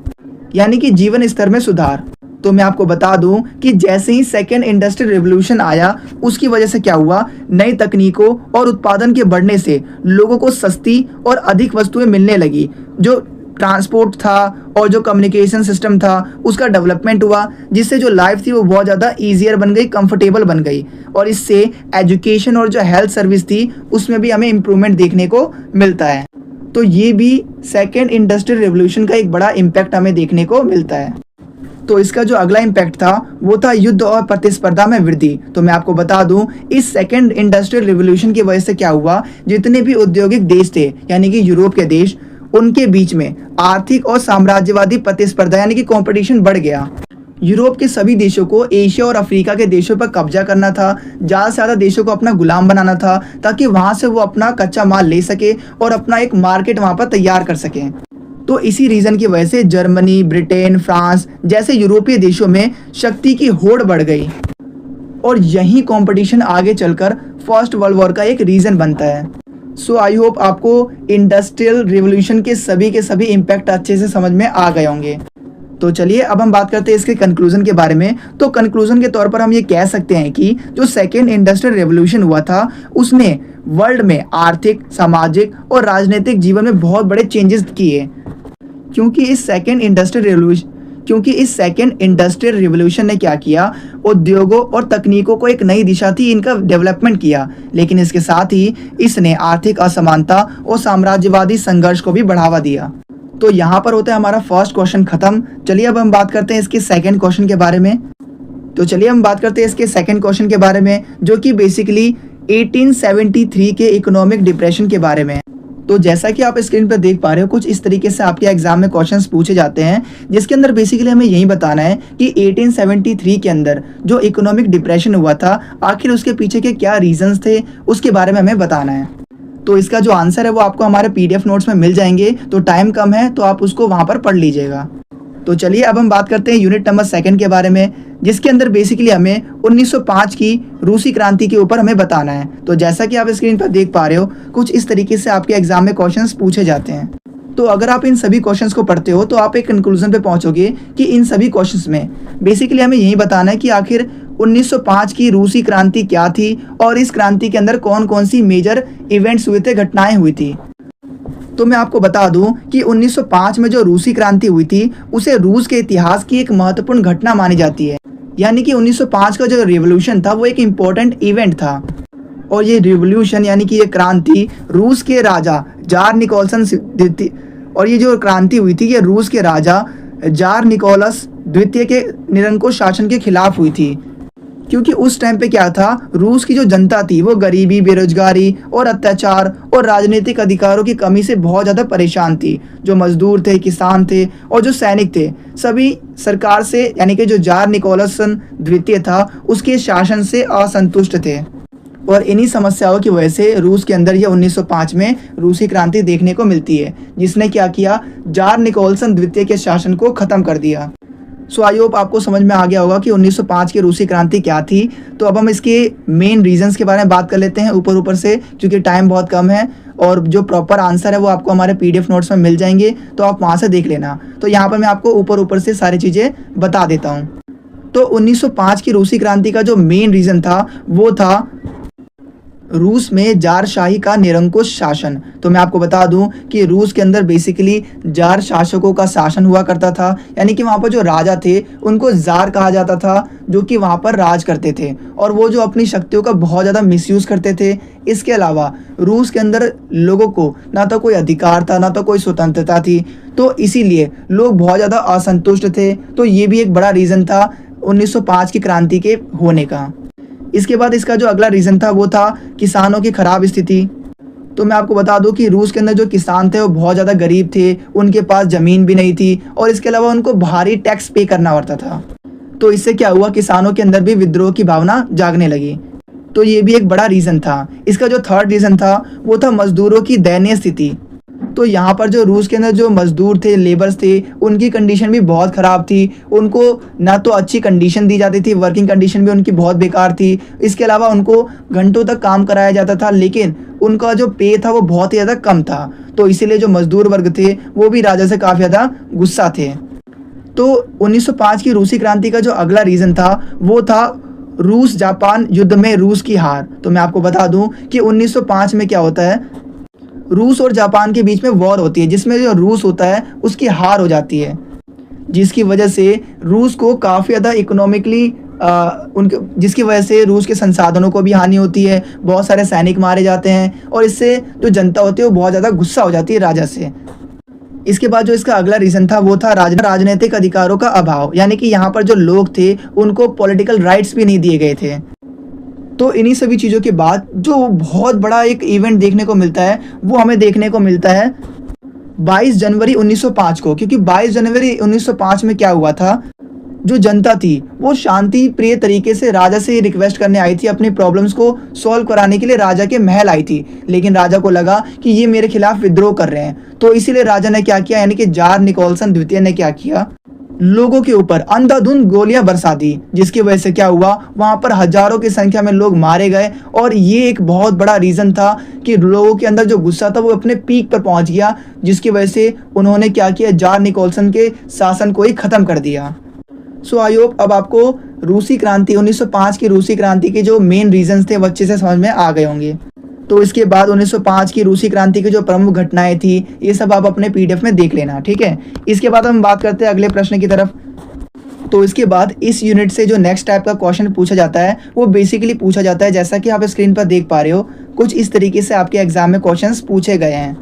यानी कि जीवन स्तर में सुधार। तो मैं आपको बता दूं कि जैसे ही सेकेंड इंडस्ट्रियल रेवोल्यूशन आया उसकी वजह से क्या हुआ, नई तकनीकों और उत्पादन के बढ़ने से लोगों को सस्ती और अधिक वस्तुएं मिलने लगी। जो ट्रांसपोर्ट था और जो कम्युनिकेशन सिस्टम था उसका डेवलपमेंट हुआ, जिससे जो लाइफ थी वो बहुत ज़्यादा ईजियर बन गई, कंफर्टेबल बन गई और इससे एजुकेशन और जो हेल्थ सर्विस थी उसमें भी हमें इम्प्रूवमेंट देखने को मिलता है। तो ये भी सेकेंड इंडस्ट्रियल रेवोल्यूशन का एक बड़ा इम्पैक्ट हमें देखने को मिलता है। तो इसका जो अगला इम्पैक्ट था वो था युद्ध और प्रतिस्पर्धा में वृद्धि। तो मैं आपको बता दूं, इस सेकेंड इंडस्ट्रियल रेवोल्यूशन की वजह से क्या हुआ, जितने भी औद्योगिक देश थे यानी कि यूरोप के देश, उनके बीच में आर्थिक और साम्राज्यवादी प्रतिस्पर्धा यानी कि कंपटीशन बढ़ गया। यूरोप के सभी देशों को एशिया और अफ्रीका के देशों पर कब्जा करना था, ज़्यादा से ज़्यादा देशों को अपना गुलाम बनाना था ताकि वहाँ से वो अपना कच्चा माल ले सके और अपना एक मार्केट वहाँ पर तैयार कर सकें। तो इसी रीज़न की वजह से जर्मनी, ब्रिटेन, फ्रांस जैसे यूरोपीय देशों में शक्ति की होड़ बढ़ गई और यही कंपटीशन आगे चलकर फर्स्ट वर्ल्ड वॉर का एक रीज़न बनता है। सो आई होप आपको इंडस्ट्रियल रिवोल्यूशन के सभी इम्पैक्ट अच्छे से समझ में आ गए होंगे। तो चलिए अब हम बात करते हैं इसके कंक्लूजन के बारे में। तो कंक्लूजन के तौर पर हम ये कह सकते हैं कि जो सेकेंड इंडस्ट्रियल रेवोल्यूशन हुआ था उसने वर्ल्ड में आर्थिक, सामाजिक और राजनीतिक जीवन में बहुत बड़े चेंजेस किए, क्योंकि इस सेकेंड इंडस्ट्रियल रिवोल्यूशन ने क्या किया, उद्योगों और तकनीकों को एक नई दिशा थी, इनका डेवलपमेंट किया, लेकिन इसके साथ ही इसने आर्थिक असमानता और साम्राज्यवादी संघर्ष को भी बढ़ावा दिया। तो यहाँ पर होता है हमारा फर्स्ट क्वेश्चन खत्म। चलिए अब हम बात करते हैं इसके सेकंड क्वेश्चन के बारे में। तो चलिए हम बात करते हैं इसके सेकंड क्वेश्चन के बारे में, जो कि बेसिकली 1873 के इकोनॉमिक डिप्रेशन के बारे में है। तो जैसा कि आप स्क्रीन पर देख पा रहे हो, कुछ इस तरीके से आपके एग्जाम में क्वेश्चंस पूछे जाते हैं, जिसके अंदर बेसिकली हमें यही बताना है कि 1873 के अंदर जो इकोनॉमिक डिप्रेशन हुआ था, आखिर उसके पीछे के क्या रीजंस थे, उसके बारे में हमें बताना है। तो इसका जो आंसर है वो आपको हमारे PDF नोट्स में मिल जाएंगे, तो टाइम कम है तो आप उसको वहाँ पर पढ़ लीजिएगा। तो चलिए अब हम बात करते हैं यूनिट नंबर 2 के बारे में, जिसके अंदर बेसिकली हमें 1905 की रूसी क्रांति के ऊपर हमें बताना है। तो जैसा कि आप स्क्रीन पर देख पा रहे हो, कुछ इस तरीके से आपके एग्जाम में क्वेश्चंस पूछे जाते हैं। तो अगर आप इन सभी क्वेश्चंस को पढ़ते हो तो आप एक कंक्लूजन पे पहुंचोगे कि इन सभी क्वेश्चंस में बेसिकली हमें यही बताना है कि आखिर 1905 की रूसी क्रांति क्या थी और इस क्रांति के अंदर कौन कौन सी मेजर इवेंट्स हुए थे, घटनाएं हुई थी। तो मैं आपको बता दूं कि 1905 में जो रूसी क्रांति हुई थी, उसे रूस के इतिहास की एक महत्वपूर्ण घटना मानी जाती है। यानी कि 1905 का जो रिवॉल्यूशन था वो एक इम्पोर्टेंट इवेंट था, और ये रिवॉल्यूशन यानी कि ये क्रांति रूस के राजा जार निकोलसन द्वितीय, और ये जो क्रांति हुई थी ये रूस के राजा जार निकोलस द्वितीय के निरंकुश शासन के खिलाफ हुई थी। क्योंकि उस टाइम पे क्या था, रूस की जो जनता थी वो गरीबी, बेरोजगारी और अत्याचार और राजनीतिक अधिकारों की कमी से बहुत ज़्यादा परेशान थी। जो मजदूर थे, किसान थे और जो सैनिक थे, सभी सरकार से यानी कि जो जार निकोलसन द्वितीय था उसके शासन से असंतुष्ट थे। और इन्हीं समस्याओं की वजह से रूस के अंदर यह 1905 में रूसी क्रांति देखने को मिलती है, जिसने क्या किया, जार निकोलसन द्वितीय के शासन को ख़त्म कर दिया। सो आई होप आपको समझ में आ गया होगा कि 1905 की रूसी क्रांति क्या थी। तो अब हम इसके मेन रीजंस के बारे में बात कर लेते हैं ऊपर से, क्योंकि टाइम बहुत कम है और जो प्रॉपर आंसर है वो आपको हमारे PDF नोट्स में मिल जाएंगे, तो आप वहाँ से देख लेना। तो यहाँ पर मैं आपको ऊपर से सारी चीज़ें बता देता हूँ। तो 1905 की रूसी क्रांति का जो मेन रीज़न था वो था रूस में जारशाही का निरंकुश शासन। तो मैं आपको बता दूं कि रूस के अंदर बेसिकली जार शासकों का शासन हुआ करता था, यानी कि वहाँ पर जो राजा थे उनको जार कहा जाता था, जो कि वहाँ पर राज करते थे और वो जो अपनी शक्तियों का बहुत ज़्यादा मिसयूज़ करते थे। इसके अलावा रूस के अंदर लोगों को ना तो कोई अधिकार था, ना तो कोई स्वतंत्रता थी, तो इसीलिए लोग बहुत ज़्यादा असंतुष्ट थे। तो ये भी एक बड़ा रीज़न था 1905 की क्रांति के होने का। इसके बाद इसका जो अगला रीज़न था वो था किसानों की खराब स्थिति। तो मैं आपको बता दूं कि रूस के अंदर जो किसान थे वो बहुत ज़्यादा गरीब थे, उनके पास ज़मीन भी नहीं थी और इसके अलावा उनको भारी टैक्स पे करना पड़ता था। तो इससे क्या हुआ, किसानों के अंदर भी विद्रोह की भावना जागने लगी। तो ये भी एक बड़ा रीज़न था। इसका जो थर्ड रीज़न था वो था मजदूरों की दयनीय स्थिति। तो यहाँ पर जो रूस के अंदर जो मजदूर थे, लेबर्स थे, उनकी कंडीशन भी बहुत ख़राब थी। उनको ना तो अच्छी कंडीशन दी जाती थी, वर्किंग कंडीशन भी उनकी बहुत बेकार थी। इसके अलावा उनको घंटों तक काम कराया जाता था, लेकिन उनका जो पे था वो बहुत ही ज़्यादा कम था। तो इसीलिए जो मजदूर वर्ग थे वो भी राजा से काफ़ी ज़्यादा गुस्सा थे। तो 1905 की रूसी क्रांति का जो अगला रीज़न था वो था रूस जापान युद्ध में रूस की हार। तो मैं आपको बता दूं कि 1905 में क्या होता है, रूस और जापान के बीच में वॉर होती है, जिसमें जो रूस होता है उसकी हार हो जाती है, जिसकी वजह से रूस को काफ़ी ज़्यादा इकोनॉमिकली जिसकी वजह से रूस के संसाधनों को भी हानि होती है, बहुत सारे सैनिक मारे जाते हैं और इससे जो जनता होती है वो बहुत ज़्यादा गुस्सा हो जाती है राजा से। इसके बाद जो इसका अगला रीज़न था वो था राजनीतिक अधिकारों का अभाव, यानी कि यहाँ पर जो लोग थे उनको पॉलिटिकल राइट्स भी नहीं दिए गए थे। तो इन्हीं सभी चीज़ों के बाद जो बहुत बड़ा एक इवेंट देखने को मिलता है वो हमें देखने को मिलता है 22 जनवरी 1905 को। क्योंकि 22 जनवरी 1905 में क्या हुआ था, जो जनता थी वो शांति प्रिय तरीके से राजा से रिक्वेस्ट करने आई थी, अपनी प्रॉब्लम्स को सॉल्व कराने के लिए राजा के महल आई थी। लेकिन राजा को लगा कि ये मेरे खिलाफ विद्रोह कर रहे हैं, तो इसीलिए राजा ने क्या किया, यानी कि जार निकोलसन द्वितीय ने क्या किया, लोगों के ऊपर अंधाधुंध गोलियां बरसा दी, जिसकी वजह से क्या हुआ, वहां पर हजारों की संख्या में लोग मारे गए। और ये एक बहुत बड़ा रीज़न था कि लोगों के अंदर जो गुस्सा था वो अपने पीक पर पहुंच गया, जिसकी वजह से उन्होंने क्या किया, जार निकोलसन के शासन को ही ख़त्म कर दिया। सो आई होप अब आपको रूसी क्रांति 1905 की रूसी क्रांति के जो मेन रीजंस थे वो अच्छे से समझ में आ गए होंगे। तो इसके बाद 1905 की रूसी क्रांति की जो प्रमुख घटनाएं थी ये सब आप अपने PDF में देख लेना, ठीक है। इसके बाद हम बात करते हैं अगले प्रश्न की तरफ। तो इसके बाद इस यूनिट से जो नेक्स्ट टाइप का क्वेश्चन पूछा जाता है वो बेसिकली पूछा जाता है, जैसा कि आप स्क्रीन पर देख पा रहे हो, कुछ इस तरीके से आपके एग्जाम में क्वेश्चंस पूछे गए हैं।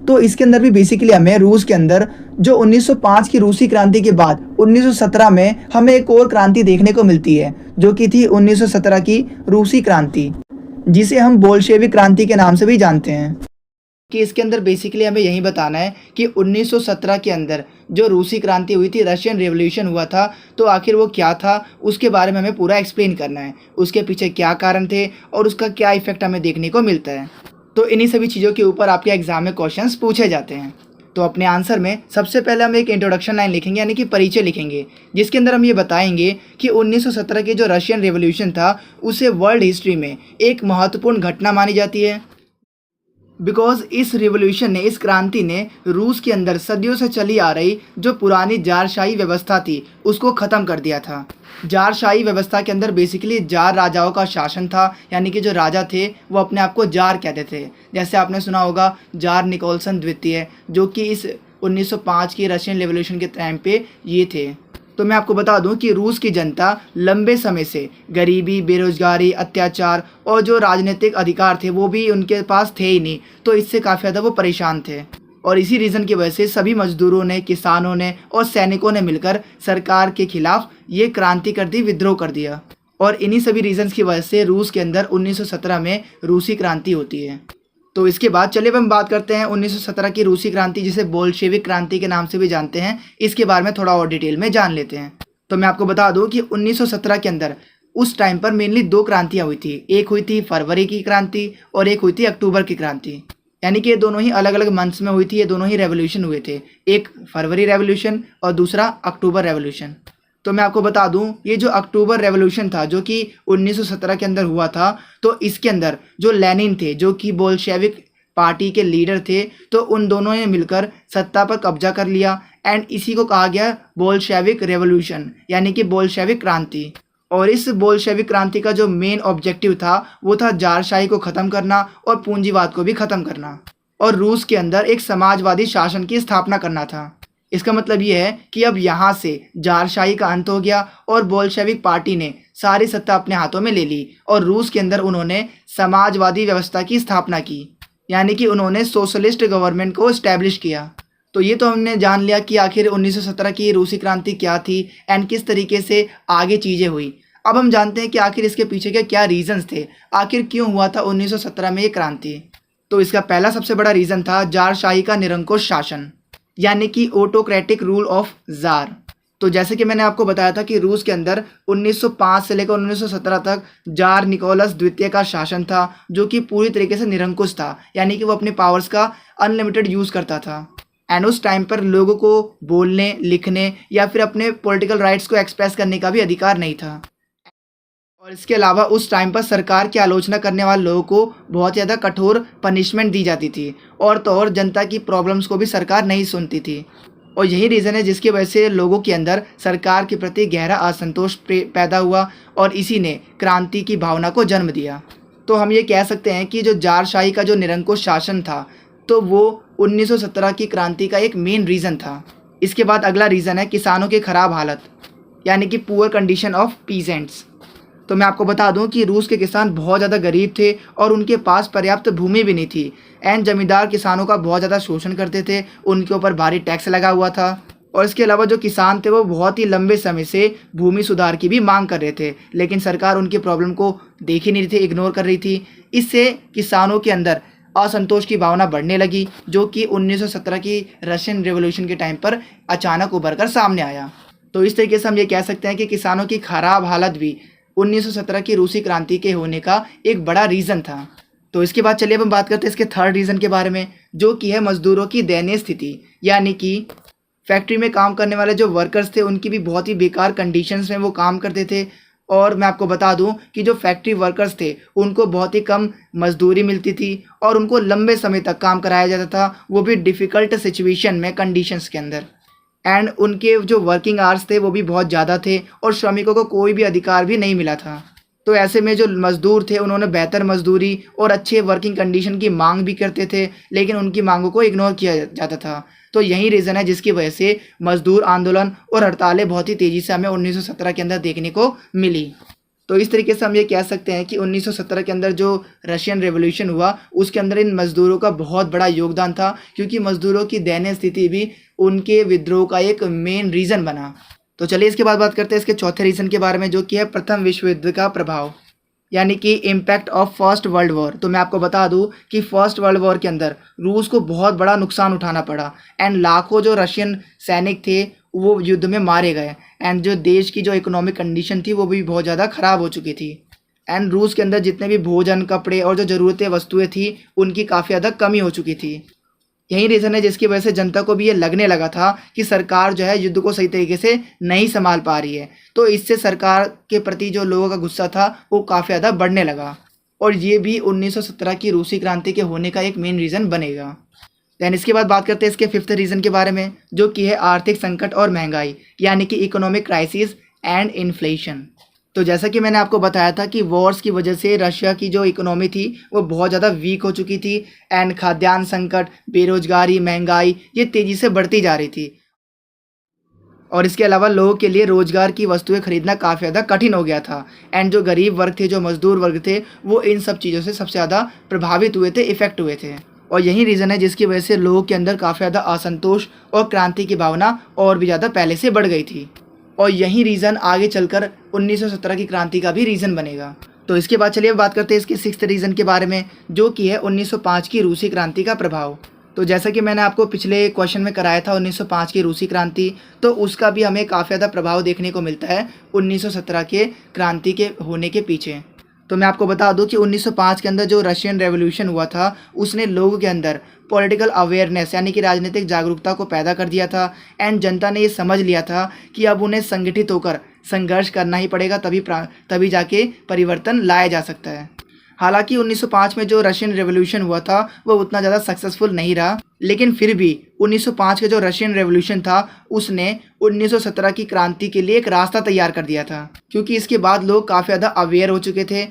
तो इसके अंदर भी बेसिकली हमें रूस के अंदर जो 1905 की रूसी क्रांति के बाद 1917 में हमें एक और क्रांति देखने को मिलती है, जो कि थी 1917 की रूसी क्रांति, जिसे हम बोल्शेविक क्रांति के नाम से भी जानते हैं। कि इसके अंदर बेसिकली हमें यही बताना है कि 1917 के अंदर जो रूसी क्रांति हुई थी, रशियन रेवोल्यूशन हुआ था, तो आखिर वो क्या था, उसके बारे में हमें पूरा एक्सप्लेन करना है, उसके पीछे क्या कारण थे और उसका क्या इफेक्ट हमें देखने को मिलता है। तो इन्हीं सभी चीज़ों के ऊपर आपके एग्जाम में क्वेश्चंस पूछे जाते हैं। तो अपने आंसर में सबसे पहले हम एक इंट्रोडक्शन लाइन लिखेंगे, यानी कि परिचय लिखेंगे, जिसके अंदर हम ये बताएंगे कि 1917 के जो रशियन रेवोल्यूशन था उसे वर्ल्ड हिस्ट्री में एक महत्वपूर्ण घटना मानी जाती है, बिकॉज इस रिवोल्यूशन ने, इस क्रांति ने रूस के अंदर सदियों से चली आ रही जो पुरानी जारशाही व्यवस्था थी उसको ख़त्म कर दिया था। जारशाही व्यवस्था के अंदर बेसिकली जार राजाओं का शासन था, यानी कि जो राजा थे वो अपने आप को जार कहते थे। जैसे आपने सुना होगा जार निकोलसन द्वितीय, जो कि इस 1905 की रशियन रेवोल्यूशन के टाइम पे ये थे। तो मैं आपको बता दूं कि रूस की जनता लंबे समय से गरीबी, बेरोजगारी, अत्याचार और जो राजनीतिक अधिकार थे वो भी उनके पास थे ही नहीं, तो इससे काफ़ी ज़्यादा वो परेशान थे। और इसी रीज़न की वजह से सभी मजदूरों ने, किसानों ने और सैनिकों ने मिलकर सरकार के खिलाफ ये क्रांति कर दी, विद्रोह कर दिया। और इन्हीं सभी रीजंस की वजह से रूस के अंदर 1917 में रूसी क्रांति होती है। तो इसके बाद चलिए अब हम बात करते हैं 1917 की रूसी क्रांति, जिसे बोल्शेविक क्रांति के नाम से भी जानते हैं। इसके बारे में थोड़ा और डिटेल में जान लेते हैं। तो मैं आपको बता दूं कि 1917 के अंदर उस टाइम पर मेनली दो क्रांतियां हुई थी। एक हुई थी फरवरी की क्रांति और एक हुई थी अक्टूबर की क्रांति, यानी कि ये दोनों ही अलग अलग मंथ्स में हुई थी। ये दोनों ही रेवोल्यूशन हुए थे, एक फरवरी रेवोल्यूशन और दूसरा अक्टूबर रेवोल्यूशन। तो मैं आपको बता दूं, ये जो अक्टूबर रेवोल्यूशन था जो कि 1917 के अंदर हुआ था, तो इसके अंदर जो लेनिन थे, जो कि बोल्शेविक पार्टी के लीडर थे, तो उन दोनों ने मिलकर सत्ता पर कब्जा कर लिया एंड इसी को कहा गया बोल्शेविक रेवोल्यूशन, यानी कि बोल्शेविक क्रांति। और इस बोल्शेविक क्रांति का जो मेन ऑब्जेक्टिव था वो था जारशाही को ख़त्म करना और पूंजीवाद को भी ख़त्म करना, और रूस के अंदर एक समाजवादी शासन की स्थापना करना था। इसका मतलब ये है कि अब यहाँ से जारशाही का अंत हो गया और बोल्शेविक पार्टी ने सारी सत्ता अपने हाथों में ले ली और रूस के अंदर उन्होंने समाजवादी व्यवस्था की स्थापना की, यानी कि उन्होंने सोशलिस्ट गवर्नमेंट को इस्टेब्लिश किया। तो ये तो हमने जान लिया कि आखिर 1917 की रूसी क्रांति क्या थी एंड किस तरीके से आगे चीज़ें हुई। अब हम जानते हैं कि आखिर इसके पीछे के क्या रीजंस थे, आखिर क्यों हुआ था 1917 में ये क्रांति। तो इसका पहला सबसे बड़ा रीज़न था जारशाही का निरंकुश शासन, यानी कि ऑटोक्रेटिक रूल ऑफ जार। तो जैसे कि मैंने आपको बताया था कि रूस के अंदर 1905 से लेकर 1917 तक जार निकोलस द्वितीय का शासन था, जो कि पूरी तरीके से निरंकुश था, यानी कि वो अपने पावर्स का अनलिमिटेड यूज़ करता था। एंड उस टाइम पर लोगों को बोलने, लिखने या फिर अपने पॉलिटिकल राइट्स को एक्सप्रेस करने का भी अधिकार नहीं था। और इसके अलावा उस टाइम पर सरकार की आलोचना करने वाले लोगों को बहुत ज़्यादा कठोर पनिशमेंट दी जाती थी, और तो और जनता की प्रॉब्लम्स को भी सरकार नहीं सुनती थी। और यही रीज़न है जिसकी वजह से लोगों के अंदर सरकार के प्रति गहरा असंतोष पैदा हुआ और इसी ने क्रांति की भावना को जन्म दिया। तो हम ये कह सकते हैं कि जो जारशाही का जो निरंकुश शासन था, तो वो 1917 की क्रांति का एक मेन रीज़न था। इसके बाद अगला रीज़न है किसानों की ख़राब हालत, यानी कि पुअर कंडीशन ऑफ पीजेंट्स। तो मैं आपको बता दूं कि रूस के किसान बहुत ज़्यादा गरीब थे और उनके पास पर्याप्त भूमि भी नहीं थी एंड जमींदार किसानों का बहुत ज़्यादा शोषण करते थे, उनके ऊपर भारी टैक्स लगा हुआ था। और इसके अलावा जो किसान थे वो बहुत ही लंबे समय से भूमि सुधार की भी मांग कर रहे थे, लेकिन सरकार उनकी प्रॉब्लम को देख ही नहीं थी, इग्नोर कर रही थी। इससे किसानों के अंदर असंतोष की भावना बढ़ने लगी, जो कि 1917 की रशियन रेवोल्यूशन के टाइम पर अचानक उभर कर सामने आया। तो इस तरीके से हम ये कह सकते हैं कि किसानों की खराब हालत भी 1917 की रूसी क्रांति के होने का एक बड़ा रीज़न था। तो इसके बाद चलिए अब हम बात करते हैं इसके थर्ड रीज़न के बारे में, जो कि है मजदूरों की दयनीय स्थिति, यानी कि फैक्ट्री में काम करने वाले जो वर्कर्स थे उनकी भी बहुत ही बेकार कंडीशंस में वो काम करते थे। और मैं आपको बता दूं कि जो फैक्ट्री वर्कर्स थे उनको बहुत ही कम मजदूरी मिलती थी और उनको लंबे समय तक काम कराया जाता था, वो भी डिफ़िकल्ट सिचुएशन में, कंडीशंस के अंदर। एंड उनके जो वर्किंग आवर्स थे वो भी बहुत ज़्यादा थे और श्रमिकों को कोई भी अधिकार भी नहीं मिला था। तो ऐसे में जो मज़दूर थे उन्होंने बेहतर मजदूरी और अच्छे वर्किंग कंडीशन की मांग भी करते थे, लेकिन उनकी मांगों को इग्नोर किया जाता था। तो यही रीज़न है जिसकी वजह से मजदूर आंदोलन और हड़तालें बहुत ही तेज़ी से हमें 1917 के अंदर देखने को मिली। तो इस तरीके से हम ये कह सकते हैं कि 1917 के अंदर जो रशियन रेवोल्यूशन हुआ उसके अंदर इन मज़दूरों का बहुत बड़ा योगदान था, क्योंकि मज़दूरों की दयनीय स्थिति भी उनके विद्रोह का एक मेन रीज़न बना। तो चलिए इसके बाद बात करते हैं इसके चौथे रीज़न के बारे में, जो कि है प्रथम विश्व युद्ध का प्रभाव, यानी कि impact of first world war. तो मैं आपको बता दूं कि फर्स्ट वर्ल्ड वॉर के अंदर रूस को बहुत बड़ा नुकसान उठाना पड़ा एंड लाखों जो रशियन सैनिक थे वो युद्ध में मारे गए एंड जो देश की जो इकोनॉमिक कंडीशन थी वो भी बहुत ज़्यादा ख़राब हो चुकी थी एंड रूस के अंदर जितने भी भोजन, कपड़े और जो ज़रूरतें वस्तुएं थी उनकी काफ़ी ज़्यादा कमी हो चुकी थी। यही रीज़न है जिसकी वजह से जनता को भी ये लगने लगा था कि सरकार जो है युद्ध को सही तरीके से नहीं संभाल पा रही है। तो इससे सरकार के प्रति जो लोगों का गुस्सा था वो काफ़ी ज़्यादा बढ़ने लगा और ये भी 1917 की रूसी क्रांति के होने का एक मेन रीज़न बनेगा। दैन इसके बाद बात करते हैं इसके फिफ्थ रीज़न के बारे में, जो कि है आर्थिक संकट और महंगाई, यानी कि इकोनॉमिक क्राइसिस एंड इन्फ्लेशन। तो जैसा कि मैंने आपको बताया था कि वॉर्स की वजह से रशिया की जो इकोनॉमी थी वो बहुत ज़्यादा वीक हो चुकी थी एंड खाद्यान्न संकट, बेरोजगारी, महंगाई ये तेज़ी से बढ़ती जा रही थी और इसके अलावा लोगों के लिए रोज़गार की वस्तुएं खरीदना काफ़ी ज़्यादा कठिन हो गया था एंड जो गरीब वर्ग थे, जो मज़दूर वर्ग थे, वो इन सब चीज़ों से सबसे ज़्यादा प्रभावित हुए थे, इफ़ेक्ट हुए थे। और यही रीज़न है जिसकी वजह से लोगों के अंदर काफ़ी ज़्यादा असंतोष और क्रांति की भावना और भी ज़्यादा पहले से बढ़ गई थी और यही रीज़न आगे चलकर 1917 की क्रांति का भी रीज़न बनेगा। तो इसके बाद चलिए बात करते हैं इसके सिक्स्थ रीज़न के बारे में, जो कि है 1905 की रूसी क्रांति का प्रभाव। तो जैसा कि मैंने आपको पिछले क्वेश्चन में कराया था 1905 की रूसी क्रांति, तो उसका भी हमें काफ़ी ज़्यादा प्रभाव देखने को मिलता है 1917 के क्रांति के होने के पीछे। तो मैं आपको बता दूं कि 1905 के अंदर जो रशियन रेवोल्यूशन हुआ था उसने लोगों के अंदर पॉलिटिकल अवेयरनेस यानी कि राजनीतिक जागरूकता को पैदा कर दिया था एंड जनता ने ये समझ लिया था कि अब उन्हें संगठित होकर संघर्ष करना ही पड़ेगा, तभी जाके परिवर्तन लाया जा सकता है। हालांकि 1905 में जो रशियन रेवोल्यूशन हुआ था वो उतना ज़्यादा सक्सेसफुल नहीं रहा, लेकिन फिर भी 1905 का जो रशियन रेवोल्यूशन था उसने 1917 की क्रांति के लिए एक रास्ता तैयार कर दिया था, क्योंकि इसके बाद लोग काफ़ी ज़्यादा अवेयर हो चुके थे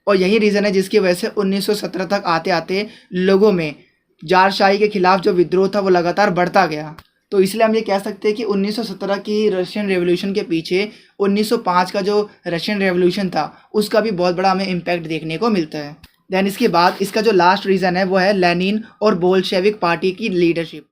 और यही रीज़न है जिसकी वजह से 1917 तक आते आते लोगों में जारशाही के खिलाफ जो विद्रोह था वो लगातार बढ़ता गया। तो इसलिए हम ये कह सकते हैं कि 1917 की रशियन रेवोल्यूशन के पीछे 1905 का जो रशियन रेवोल्यूशन था उसका भी बहुत बड़ा हमें इम्पैक्ट देखने को मिलता है। दैन इसके बाद इसका जो लास्ट रीज़न है वो है लेनिन और बोल्शेविक पार्टी की लीडरशिप।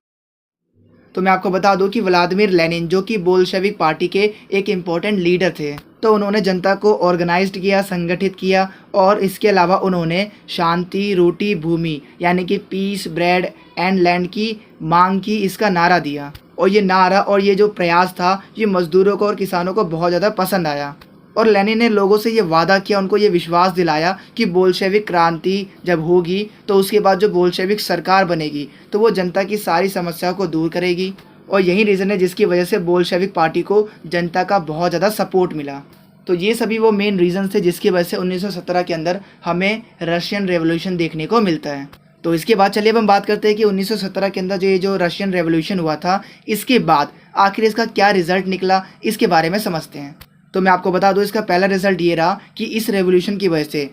तो मैं आपको बता दूं कि व्लादिमीर लेनिन जो कि बोल्शेविक पार्टी के एक इम्पोर्टेंट लीडर थे, तो उन्होंने जनता को ऑर्गेनाइज्ड किया, संगठित किया और इसके अलावा उन्होंने शांति, रोटी, भूमि यानी कि पीस, ब्रेड एंड लैंड की मांग की, इसका नारा दिया। और ये नारा और ये जो प्रयास था ये मज़दूरों को और किसानों को बहुत ज़्यादा पसंद आया और लेनिन ने लोगों से ये वादा किया, उनको ये विश्वास दिलाया कि बोल्शेविक क्रांति जब होगी तो उसके बाद जो बोल्शेविक सरकार बनेगी तो वो जनता की सारी समस्याओं को दूर करेगी। और यही रीज़न है जिसकी वजह से बोल्शेविक पार्टी को जनता का बहुत ज़्यादा सपोर्ट मिला। तो ये सभी वो मेन रीज़न थे जिसकी वजह से 1917 के अंदर हमें रशियन रेवोल्यूशन देखने को मिलता है। तो इसके बाद चलिए अब हम बात करते हैं कि 1917 के अंदर जो रशियन रेवोल्यूशन हुआ था इसके बाद आखिर इसका क्या रिजल्ट निकला, इसके बारे में समझते हैं। तो मैं आपको बता दूं इसका पहला रिजल्ट ये रहा कि इस रेवोल्यूशन की वजह से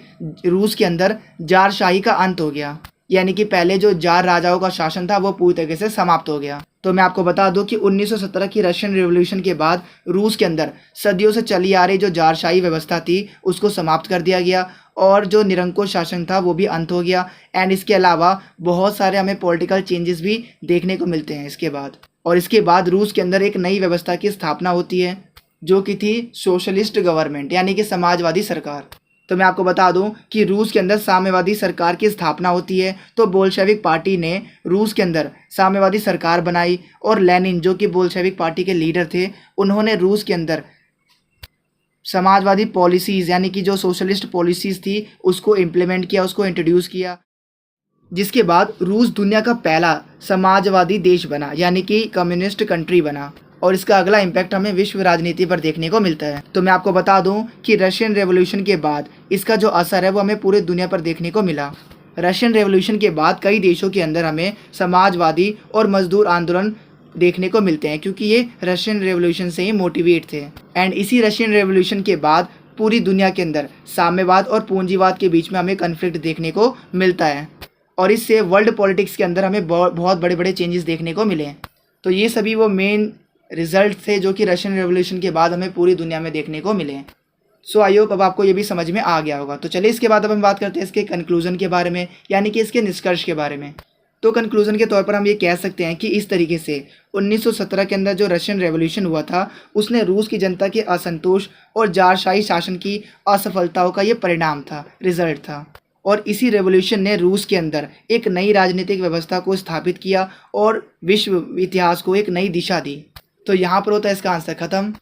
रूस के अंदर जारशाही का अंत हो गया, यानी कि पहले जो जार राजाओं का शासन था वो पूरी तरीके से समाप्त हो गया। तो मैं आपको बता दूं कि 1917 की रशियन रेवोल्यूशन के बाद रूस के अंदर सदियों से चली आ रही जो जारशाही व्यवस्था थी उसको समाप्त कर दिया गया और जो निरंकुश शासन था वो भी अंत हो गया एंड इसके अलावा बहुत सारे हमें पॉलिटिकल चेंजेस भी देखने को मिलते हैं इसके बाद। और इसके बाद रूस के अंदर एक नई व्यवस्था की स्थापना होती है जो कि थी सोशलिस्ट गवर्नमेंट यानी कि समाजवादी सरकार। तो मैं आपको बता दूं कि रूस के अंदर साम्यवादी सरकार की स्थापना होती है, तो बोल्शेविक पार्टी ने रूस के अंदर साम्यवादी सरकार बनाई और लेनिन जो कि बोल्शेविक पार्टी के लीडर थे उन्होंने रूस के अंदर समाजवादी पॉलिसीज़ यानी कि जो सोशलिस्ट पॉलिसीज़ थी उसको इम्प्लीमेंट किया, उसको इंट्रोड्यूस किया, जिसके बाद रूस दुनिया का पहला समाजवादी देश बना यानी कि कम्युनिस्ट कंट्री बना और इसका अगला इम्पैक्ट हमें विश्व राजनीति पर देखने को मिलता है। तो मैं आपको बता दूं कि रशियन रेवोल्यूशन के बाद इसका जो असर है वो हमें पूरे दुनिया पर देखने को मिला। रशियन रेवोल्यूशन के बाद कई देशों के अंदर हमें समाजवादी और मजदूर आंदोलन देखने को मिलते हैं क्योंकि ये रशियन रेवोल्यूशन से ही मोटिवेट थे एंड इसी रशियन रेवोल्यूशन के बाद पूरी दुनिया के अंदर साम्यवाद और पूंजीवाद के बीच में हमें कन्फ्लिक्ट देखने को मिलता है और इससे वर्ल्ड पॉलिटिक्स के अंदर हमें बहुत बड़े बड़े चेंजेस देखने को मिले। तो ये सभी वो मेन रिजल्ट थे जो कि रशियन रेवोल्यूशन के बाद हमें पूरी दुनिया में देखने को मिले। सो आई होप अब आपको ये भी समझ में आ गया होगा। तो चलिए इसके बाद अब हम बात करते हैं इसके कंक्लूजन के बारे में, यानी कि इसके निष्कर्ष के बारे में। तो कंक्लूजन के तौर पर हम ये कह सकते हैं कि इस तरीके से 1917 के अंदर जो रशियन रेवोल्यूशन हुआ था उसने रूस की जनता के असंतोष और जारशाही शासन की असफलताओं का ये परिणाम था, रिजल्ट था। और इसी रेवोल्यूशन ने रूस के अंदर एक नई राजनीतिक व्यवस्था को स्थापित किया और विश्व इतिहास को एक नई दिशा दी। तो यहाँ पर होता है इसका आंसर खत्म।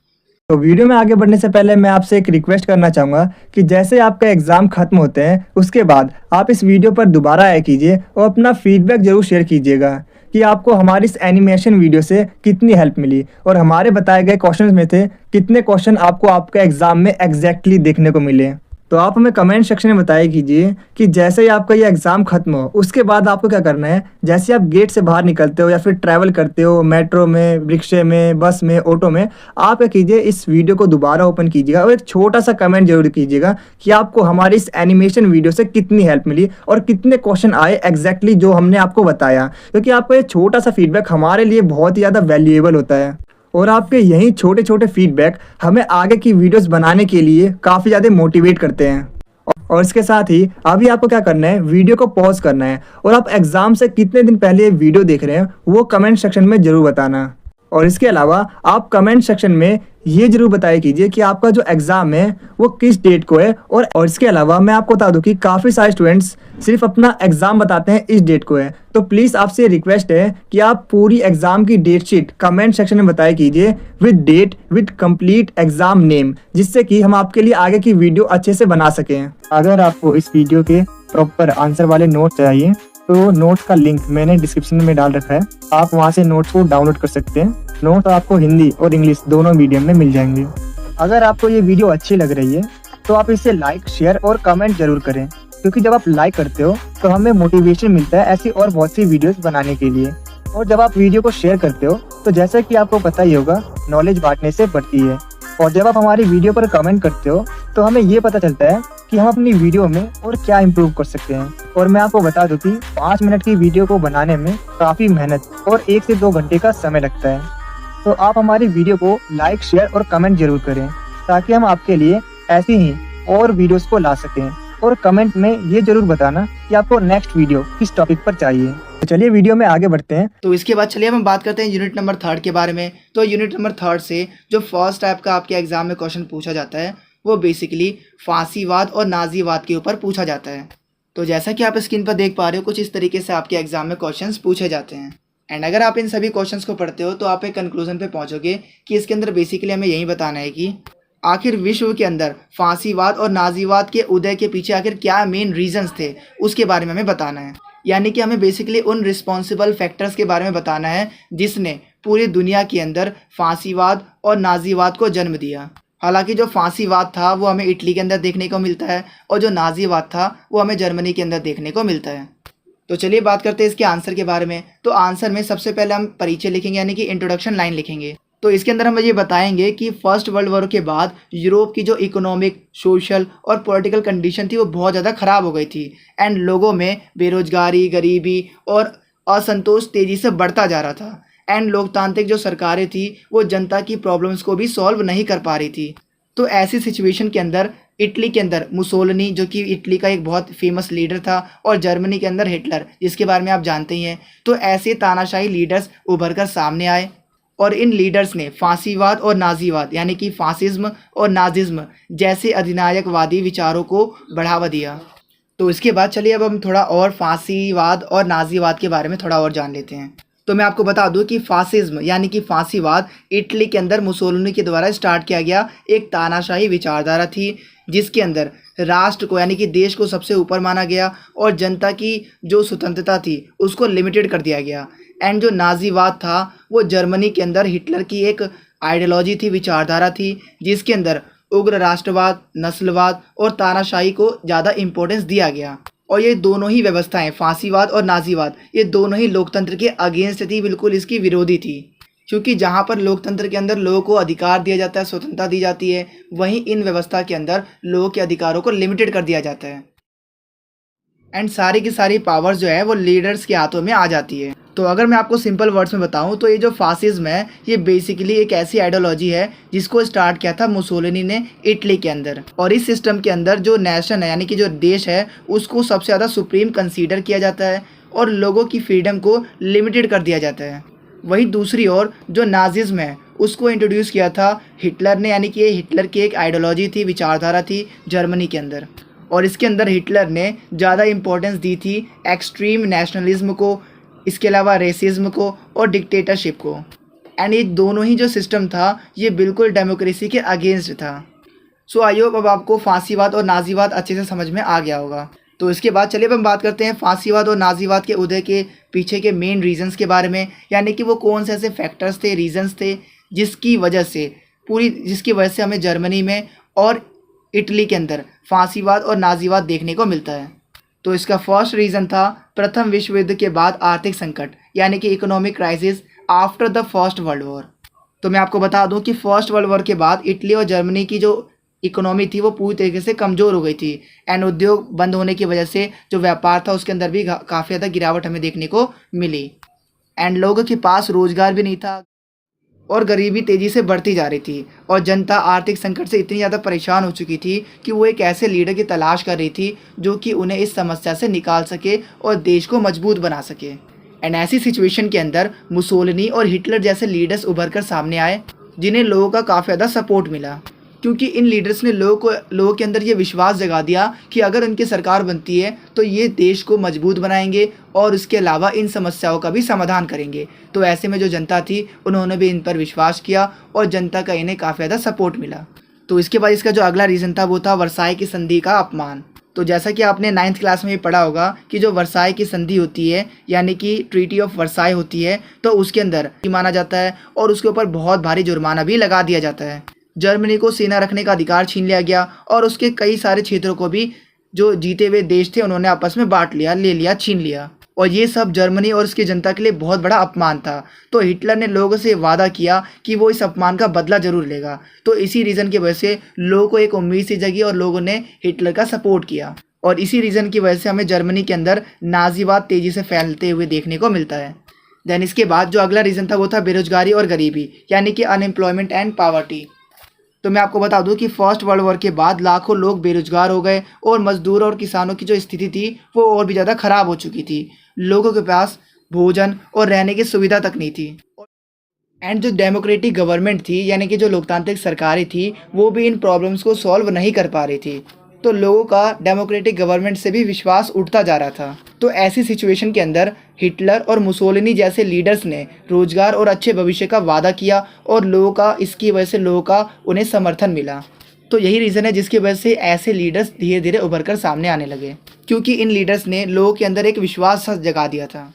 तो वीडियो में आगे बढ़ने से पहले मैं आपसे एक रिक्वेस्ट करना चाहूँगा कि जैसे आपका एग्ज़ाम खत्म होते हैं उसके बाद आप इस वीडियो पर दोबारा आया कीजिए और अपना फीडबैक ज़रूर शेयर कीजिएगा कि आपको हमारी इस एनिमेशन वीडियो से कितनी हेल्प मिली और हमारे बताए गए क्वेश्चंस में से कितने क्वेश्चन आपको आपके एग्ज़ाम में एग्जैक्टली देखने को मिले। तो आप हमें कमेंट सेक्शन में बताया कीजिए कि जैसे ही आपका ये एग्ज़ाम खत्म हो उसके बाद आपको क्या करना है। जैसे आप गेट से बाहर निकलते हो या फिर ट्रैवल करते हो मेट्रो में, रिक्शे में, बस में, ऑटो में, आप क्या कीजिए इस वीडियो को दोबारा ओपन कीजिएगा और एक छोटा सा कमेंट जरूर कीजिएगा कि आपको हमारी इस एनिमेशन वीडियो से कितनी हेल्प मिली और कितने क्वेश्चन आए एग्जैक्टली जो हमने आपको बताया, क्योंकि आपका ये छोटा सा फीडबैक हमारे लिए बहुत ही ज़्यादा वैल्यूएबल होता है और आपके यही छोटे छोटे फीडबैक हमें आगे की वीडियोस बनाने के लिए काफ़ी ज़्यादा मोटिवेट करते हैं। और इसके साथ ही अभी आपको क्या करना है, वीडियो को पॉज करना है और आप एग्ज़ाम से कितने दिन पहले ये वीडियो देख रहे हैं वो कमेंट सेक्शन में ज़रूर बताना। और इसके अलावा आप कमेंट सेक्शन में ये जरूर बताया कीजिए कि आपका जो एग्ज़ाम है वो किस डेट को है। और इसके अलावा मैं आपको बता दूं कि काफ़ी सारे स्टूडेंट्स सिर्फ अपना एग्ज़ाम बताते हैं इस डेट को है, तो प्लीज़ आपसे रिक्वेस्ट है कि आप पूरी एग्ज़ाम की डेट शीट कमेंट सेक्शन में बताया कीजिए with date, with complete exam name, जिससे कि हम आपके लिए आगे की वीडियो अच्छे से बना सकें। अगर आपको इस वीडियो के प्रॉपर आंसर वाले नोट चाहिए तो नोट्स का लिंक मैंने डिस्क्रिप्शन में डाल रखा है, आप वहां से नोट्स को डाउनलोड कर सकते हैं। नोट आपको हिंदी और इंग्लिश दोनों मीडियम में मिल जाएंगे। अगर आपको ये वीडियो अच्छी लग रही है तो आप इसे लाइक, शेयर और कमेंट जरूर करें, क्योंकि जब आप लाइक करते हो तो हमें मोटिवेशन मिलता है ऐसी और बहुत सी वीडियोस बनाने के लिए। और जब आप वीडियो को शेयर करते हो तो जैसा कि आपको पता ही होगा, नॉलेज बांटने से बढ़ती है। और जब आप हमारी वीडियो पर कमेंट करते हो तो हमें ये पता चलता है कि हम अपनी वीडियो में और क्या इम्प्रूव कर सकते हैं। और मैं आपको बता दूं कि 5 मिनट की वीडियो को बनाने में काफ़ी मेहनत और 1 से 2 घंटे का समय लगता है। तो आप हमारी वीडियो को लाइक, शेयर और कमेंट जरूर करें ताकि हम आपके लिए ऐसी ही और वीडियोस को ला सकें। और कमेंट में ये जरूर बताना कि आपको नेक्स्ट वीडियो किस टॉपिक पर चाहिए। तो चलिए वीडियो में आगे बढ़ते हैं। तो इसके बाद चलिए हम बात करते हैं यूनिट नंबर 3 के बारे में। तो यूनिट नंबर 3 से जो फर्स्ट टाइप का आपके एग्जाम में क्वेश्चन पूछा जाता है वो बेसिकली फांसीवाद और नाजीवाद के ऊपर पूछा जाता है। तो जैसा कि आप स्क्रीन पर देख पा रहे हो, कुछ इस तरीके से आपके एग्जाम में क्वेश्चंस पूछे जाते हैं। एंड अगर आप इन सभी क्वेश्चंस को पढ़ते हो तो आप एक कंक्लूजन पे पहुंचोगे कि इसके अंदर बेसिकली हमें यही बताना है कि आखिर विश्व के अंदर फांसीवाद और नाजीवाद के उदय के पीछे आखिर क्या मेन रीजंस थे उसके बारे में हमें बताना है। यानी कि हमें बेसिकली उन रिस्पॉन्सिबल फैक्टर्स के बारे में बताना है जिसने पूरी दुनिया के अंदर फांसीवाद और नाजीवाद को जन्म दिया। हालांकि जो फांसीवाद था वो हमें इटली के अंदर देखने को मिलता है और जो नाजीवाद था वो हमें जर्मनी के अंदर देखने को मिलता है। तो चलिए बात करते हैं इसके आंसर के बारे में। तो आंसर में सबसे पहले हम परिचय लिखेंगे, यानी कि इंट्रोडक्शन लाइन लिखेंगे। तो इसके अंदर हम ये बताएंगे कि फर्स्ट वर्ल्ड वॉर के बाद यूरोप की जो इकोनॉमिक, सोशल और पॉलिटिकल कंडीशन थी वो बहुत ज़्यादा ख़राब हो गई थी। एंड लोगों में बेरोजगारी, गरीबी और असंतोष तेज़ी से बढ़ता जा रहा था। एंड लोकतांत्रिक जो सरकारें थी वो जनता की प्रॉब्लम्स को भी सॉल्व नहीं कर पा रही थी। तो ऐसी सिचुएशन के अंदर इटली के अंदर मुसोलिनी, जो कि इटली का एक बहुत फेमस लीडर था, और जर्मनी के अंदर हिटलर, जिसके बारे में आप जानते ही हैं। तो ऐसे तानाशाही लीडर्स उभर कर सामने आए और इन लीडर्स ने फांसीवाद और नाजीवाद, यानी कि फासिज्म और नाजिज्म जैसे अधिनायकवादी विचारों को बढ़ावा दिया। तो इसके बाद चलिए अब हम थोड़ा और फांसीवाद और नाजीवाद के बारे में थोड़ा और जान लेते हैं। तो मैं आपको बता दूं कि फासिज्म यानी कि फांसीवाद इटली के अंदर मुसोलिनी के द्वारा स्टार्ट किया गया एक तानाशाही विचारधारा थी, जिसके अंदर राष्ट्र को यानी कि देश को सबसे ऊपर माना गया और जनता की जो स्वतंत्रता थी उसको लिमिटेड कर दिया गया। एंड जो नाजीवाद था वो जर्मनी के अंदर हिटलर की एक आइडियोलॉजी थी, विचारधारा थी, जिसके अंदर उग्र राष्ट्रवाद, नस्लवाद और तानाशाही को ज़्यादा इम्पोर्टेंस दिया गया। और ये दोनों ही व्यवस्थाएं, फांसीवाद और नाजीवाद, ये दोनों ही लोकतंत्र के अगेंस्ट थी, बिल्कुल इसकी विरोधी थी। क्योंकि जहाँ पर लोकतंत्र के अंदर लोगों को अधिकार दिया जाता है, स्वतंत्रता दी जाती है, वहीं इन व्यवस्था के अंदर लोगों के अधिकारों को लिमिटेड कर दिया जाता है। एंड सारी की सारी पावर्स जो है वो लीडर्स के हाथों में आ जाती है। तो अगर मैं आपको सिंपल वर्ड्स में बताऊं तो ये जो फासिज्म है ये बेसिकली एक ऐसी आइडियोलॉजी है जिसको स्टार्ट किया था मुसोलिनी ने इटली के अंदर। और इस सिस्टम के अंदर जो नेशन है यानी कि जो देश है उसको सबसे ज़्यादा सुप्रीम कंसीडर किया जाता है और लोगों की फ्रीडम को लिमिटेड कर दिया जाता है। वहीं दूसरी ओर जो नाजिज्म है उसको इंट्रोड्यूस किया था हिटलर ने, यानी कि ये हिटलर की एक आइडियोलॉजी थी, विचारधारा थी जर्मनी के अंदर। और इसके अंदर हिटलर ने ज़्यादा इम्पोर्टेंस दी थी एक्सट्रीम नेशनलिज्म को, इसके अलावा रेसिज्म को और डिक्टेटरशिप को। एंड ये दोनों ही जो सिस्टम था ये बिल्कुल डेमोक्रेसी के अगेंस्ट था। सो आई होप अब आपको फांसीवाद और नाजीवाद अच्छे से समझ में आ गया होगा। तो इसके बाद चलिए अब हम बात करते हैं फांसीवाद और नाजीवाद के उदय के पीछे के मेन रीजंस के बारे में, यानी कि वो कौन से ऐसे फैक्टर्स थे, रीजंस थे जिसकी वजह से हमें जर्मनी में और इटली के अंदर फांसीवाद और नाजीवाद देखने को मिलता है। तो इसका फर्स्ट रीज़न था प्रथम विश्व युद्ध के बाद आर्थिक संकट, यानी कि economic crisis after the first world war. तो मैं आपको बता दूं कि फर्स्ट वर्ल्ड वॉर के बाद इटली और जर्मनी की जो इकोनॉमी थी वो पूरी तरीके से कमज़ोर हो गई थी। एंड उद्योग बंद होने की वजह से जो व्यापार था उसके अंदर भी काफ़ी ज़्यादा गिरावट हमें देखने को मिली। एंड लोगों के पास रोज़गार भी नहीं था और गरीबी तेज़ी से बढ़ती जा रही थी और जनता आर्थिक संकट से इतनी ज़्यादा परेशान हो चुकी थी कि वो एक ऐसे लीडर की तलाश कर रही थी जो कि उन्हें इस समस्या से निकाल सके और देश को मजबूत बना सके। एंड ऐसी सिचुएशन के अंदर मुसोलिनी और हिटलर जैसे लीडर्स उभर कर सामने आए जिन्हें लोगों का काफ़ी ज़्यादा सपोर्ट मिला, क्योंकि इन लीडर्स ने लोगों के अंदर ये विश्वास जगा दिया कि अगर उनकी सरकार बनती है तो ये देश को मजबूत बनाएंगे और उसके अलावा इन समस्याओं का भी समाधान करेंगे। तो ऐसे में जो जनता थी उन्होंने भी इन पर विश्वास किया और जनता का इन्हें काफ़ी ज़्यादा सपोर्ट मिला। तो इसके बाद इसका जो अगला रीज़न था वो था वर्साई की संधि का अपमान। तो जैसा कि आपने 9th क्लास में भी पढ़ा होगा कि जो वर्साई की संधि होती है यानी कि ट्रीटी ऑफ वर्साई होती है, तो उसके अंदर माना जाता है और उसके ऊपर बहुत भारी जुर्माना भी लगा दिया जाता है। जर्मनी को सेना रखने का अधिकार छीन लिया गया और उसके कई सारे क्षेत्रों को भी जो जीते हुए देश थे उन्होंने आपस में बांट लिया, ले लिया, छीन लिया। और ये सब जर्मनी और उसकी जनता के लिए बहुत बड़ा अपमान था। तो हिटलर ने लोगों से वादा किया कि वो इस अपमान का बदला जरूर लेगा। तो इसी रीज़न की वजह से लोगों को एक उम्मीद सी जगी और लोगों ने हिटलर का सपोर्ट किया। और इसी रीज़न की वजह से हमें जर्मनी के अंदर नाजीवाद तेज़ी से फैलते हुए देखने को मिलता है। देन इसके बाद जो अगला रीज़न था वो था बेरोजगारी और गरीबी, यानी कि अनएम्प्लॉयमेंट एंड पॉवर्टी। तो मैं आपको बता दूं कि फर्स्ट वर्ल्ड वॉर के बाद लाखों लोग बेरोजगार हो गए और मजदूर और किसानों की जो स्थिति थी वो और भी ज़्यादा ख़राब हो चुकी थी। लोगों के पास भोजन और रहने की सुविधा तक नहीं थी। एंड जो डेमोक्रेटिक गवर्नमेंट थी यानी कि जो लोकतांत्रिक सरकारें थी वो भी इन प्रॉब्लम्स को सॉल्व नहीं कर पा रही थी। तो लोगों का डेमोक्रेटिक गवर्नमेंट से भी विश्वास उठता जा रहा था। तो ऐसी सिचुएशन के अंदर हिटलर और मुसोलिनी जैसे लीडर्स ने रोजगार और अच्छे भविष्य का वादा किया और लोगों का इसकी वजह से लोगों का उन्हें समर्थन मिला। तो यही रीज़न है जिसकी वजह से ऐसे लीडर्स धीरे धीरे उभर कर सामने आने लगे, क्योंकि इन लीडर्स ने लोगों के अंदर एक विश्वास जगा दिया था।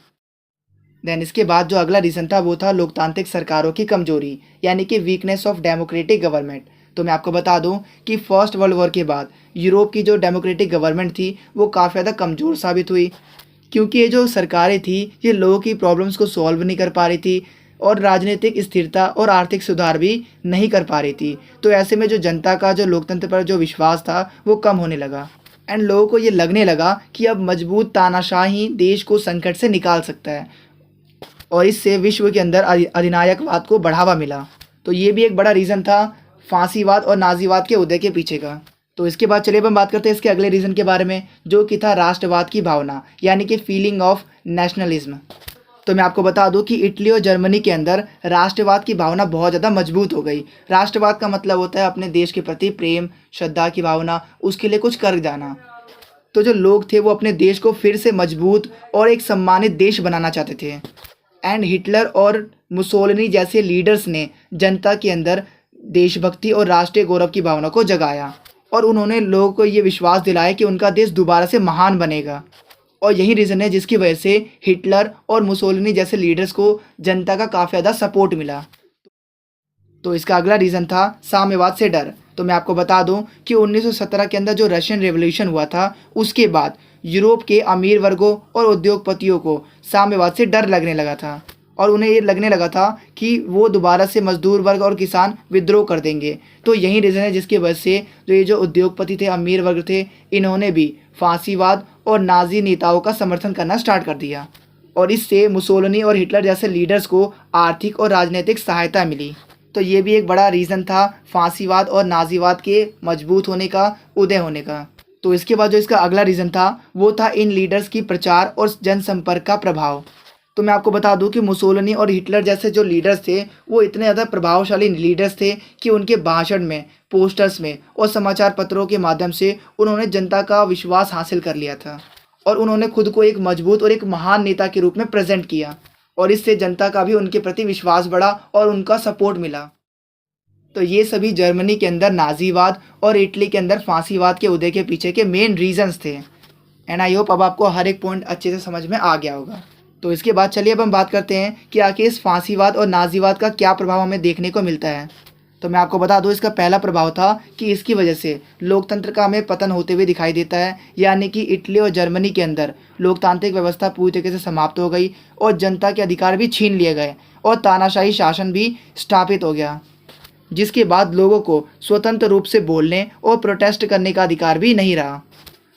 देन इसके बाद जो अगला रीज़न था वो था लोकतांत्रिक सरकारों की कमजोरी, यानी कि वीकनेस ऑफ डेमोक्रेटिक गवर्नमेंट। तो मैं आपको बता दूं कि फर्स्ट वर्ल्ड वॉर के बाद यूरोप की जो डेमोक्रेटिक गवर्नमेंट थी वो काफ़ी ज़्यादा कमज़ोर साबित हुई, क्योंकि ये जो सरकारें थी ये लोगों की प्रॉब्लम्स को सॉल्व नहीं कर पा रही थी और राजनीतिक स्थिरता और आर्थिक सुधार भी नहीं कर पा रही थी। तो ऐसे में जो जनता का जो लोकतंत्र पर जो विश्वास था वो कम होने लगा एंड लोगों को ये लगने लगा कि अब मजबूत तानाशाही देश को संकट से निकाल सकता है और इससे विश्व के अंदर अधिनायकवाद को बढ़ावा मिला। तो ये भी एक बड़ा रीज़न था फांसीवाद और नाजीवाद के उदय के पीछे का। तो इसके बाद चलिए हम बात करते हैं इसके अगले रीज़न के बारे में, जो कि था राष्ट्रवाद की भावना, यानी कि फीलिंग ऑफ नेशनलिज्म। तो मैं आपको बता दूं कि इटली और जर्मनी के अंदर राष्ट्रवाद की भावना बहुत ज़्यादा मजबूत हो गई। राष्ट्रवाद का मतलब होता है अपने देश के प्रति प्रेम, श्रद्धा की भावना, उसके लिए कुछ कर जाना। तो जो लोग थे वो अपने देश को फिर से मजबूत और एक सम्मानित देश बनाना चाहते थे। एंड हिटलर और मुसोलिनी जैसे लीडर्स ने जनता के अंदर देशभक्ति और राष्ट्रीय गौरव की भावना को जगाया और उन्होंने लोगों को ये विश्वास दिलाया कि उनका देश दोबारा से महान बनेगा। और यही रीज़न है जिसकी वजह से हिटलर और मुसोलिनी जैसे लीडर्स को जनता का काफ़ी ज़्यादा सपोर्ट मिला। तो इसका अगला रीज़न था साम्यवाद से डर। तो मैं आपको बता दूं कि 1917 के अंदर जो रशियन रेवोल्यूशन हुआ था उसके बाद यूरोप के अमीर वर्गों और उद्योगपतियों को साम्यवाद से डर लगने लगा था और उन्हें ये लगने लगा था कि वो दोबारा से मजदूर वर्ग और किसान विद्रोह कर देंगे। तो यही रीज़न है जिसकी वजह से जो ये जो उद्योगपति थे, अमीर वर्ग थे, इन्होंने भी फांसीवाद और नाजी नेताओं का समर्थन करना स्टार्ट कर दिया। और इससे मुसोलिनी और हिटलर जैसे लीडर्स को आर्थिक और राजनीतिक सहायता मिली। तो ये भी एक बड़ा रीज़न था फांसीवाद और नाजीवाद के मजबूत होने का, उदय होने का। तो इसके बाद जो इसका अगला रीज़न था वो था इन लीडर्स की प्रचार और जनसंपर्क का प्रभाव। तो मैं आपको बता दूं कि मुसोलिनी और हिटलर जैसे जो लीडर्स थे वो इतने ज़्यादा प्रभावशाली लीडर्स थे कि उनके भाषण में, पोस्टर्स में और समाचार पत्रों के माध्यम से उन्होंने जनता का विश्वास हासिल कर लिया था और उन्होंने खुद को एक मजबूत और एक महान नेता के रूप में प्रेजेंट किया और इससे जनता का भी उनके प्रति विश्वास बढ़ा और उनका सपोर्ट मिला। तो ये सभी जर्मनी के अंदर नाजीवाद और इटली के अंदर फांसीवाद के उदय के पीछे के मेन रीजंस थे। एंड आई होप अब आपको हर एक पॉइंट अच्छे से समझ में आ गया होगा। तो इसके बाद चलिए अब हम बात करते हैं कि आखिर इस फांसीवाद और नाजीवाद का क्या प्रभाव हमें देखने को मिलता है। तो मैं आपको बता दूं इसका पहला प्रभाव था कि इसकी वजह से लोकतंत्र का हमें पतन होते हुए दिखाई देता है, यानी कि इटली और जर्मनी के अंदर लोकतांत्रिक व्यवस्था पूरी तरीके से समाप्त हो गई और जनता के अधिकार भी छीन लिए गए और तानाशाही शासन भी स्थापित हो गया, जिसके बाद लोगों को स्वतंत्र रूप से बोलने और प्रोटेस्ट करने का अधिकार भी नहीं रहा।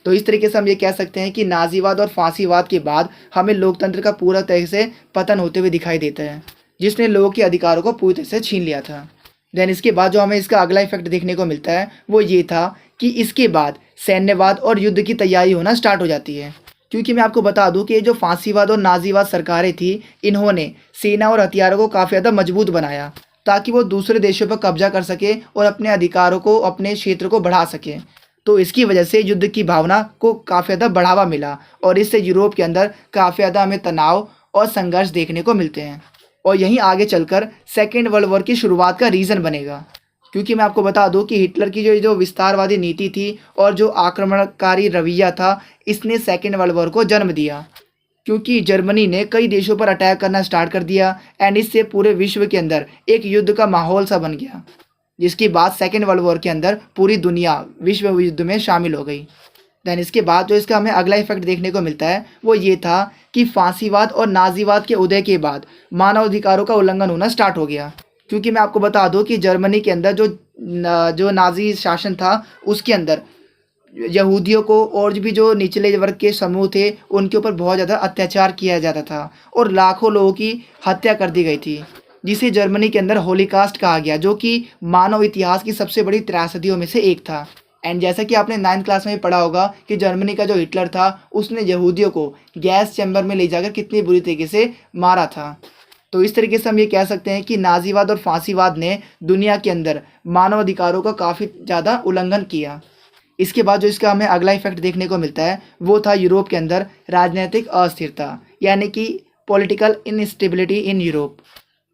तो इस तरीके से हम ये कह सकते हैं कि नाजीवाद और फांसीवाद के बाद हमें लोकतंत्र का पूरा तरह से पतन होते हुए दिखाई देता है, जिसने लोगों के अधिकारों को पूरी तरह से छीन लिया था। देन इसके बाद जो हमें इसका अगला इफेक्ट देखने को मिलता है वो ये था कि इसके बाद सैन्यवाद और युद्ध की तैयारी होना स्टार्ट हो जाती है। क्योंकि मैं आपको बता दूं कि ये जो फांसीवाद और नाजीवाद सरकारें थी, इन्होंने सेना और हथियारों को काफ़ी ज़्यादा मजबूत बनाया ताकि वो दूसरे देशों पर कब्जा कर सके और अपने अधिकारों को, अपने क्षेत्र को बढ़ा सके। तो इसकी वजह से युद्ध की भावना को काफ़ी ज़्यादा बढ़ावा मिला और इससे यूरोप के अंदर काफ़ी ज़्यादा हमें तनाव और संघर्ष देखने को मिलते हैं और यहीं आगे चलकर सेकेंड वर्ल्ड वॉर की शुरुआत का रीज़न बनेगा। क्योंकि मैं आपको बता दूं कि हिटलर की जो विस्तारवादी नीति थी और जो आक्रमणकारी रवैया था, इसने सेकेंड वर्ल्ड वॉर को जन्म दिया। क्योंकि जर्मनी ने कई देशों पर अटैक करना स्टार्ट कर दिया एंड इससे पूरे विश्व के अंदर एक युद्ध का माहौल सा बन गया, जिसके बाद सेकेंड वर्ल्ड वॉर के अंदर पूरी दुनिया विश्व युद्ध में शामिल हो गई। देन इसके बाद जो इसका हमें अगला इफेक्ट देखने को मिलता है वो ये था कि फांसीवाद और नाजीवाद के उदय के बाद मानवाधिकारों का उल्लंघन होना स्टार्ट हो गया। क्योंकि मैं आपको बता दूं कि जर्मनी के अंदर जो नाजी शासन था उसके अंदर यहूदियों को और भी जो निचले वर्ग के समूह थे उनके ऊपर बहुत ज़्यादा अत्याचार किया जाता था और लाखों लोगों की हत्या कर दी गई थी, जिसे जर्मनी के अंदर होलीकास्ट कहा गया, जो कि मानव इतिहास की सबसे बड़ी त्रासदियों में से एक था। एंड जैसा कि आपने 9th क्लास में पढ़ा होगा कि जर्मनी का जो हिटलर था उसने यहूदियों को गैस चैम्बर में ले जाकर कितनी बुरी तरीके से मारा था। तो इस तरीके से हम ये कह सकते हैं कि नाजीवाद और फांसीवाद ने दुनिया के अंदर मानव अधिकारों का काफ़ी ज़्यादा उल्लंघन किया। इसके बाद जो इसका हमें अगला इफेक्ट देखने को मिलता है वो था यूरोप के अंदर राजनीतिक अस्थिरता, यानी कि पॉलिटिकल इनस्टेबिलिटी इन यूरोप।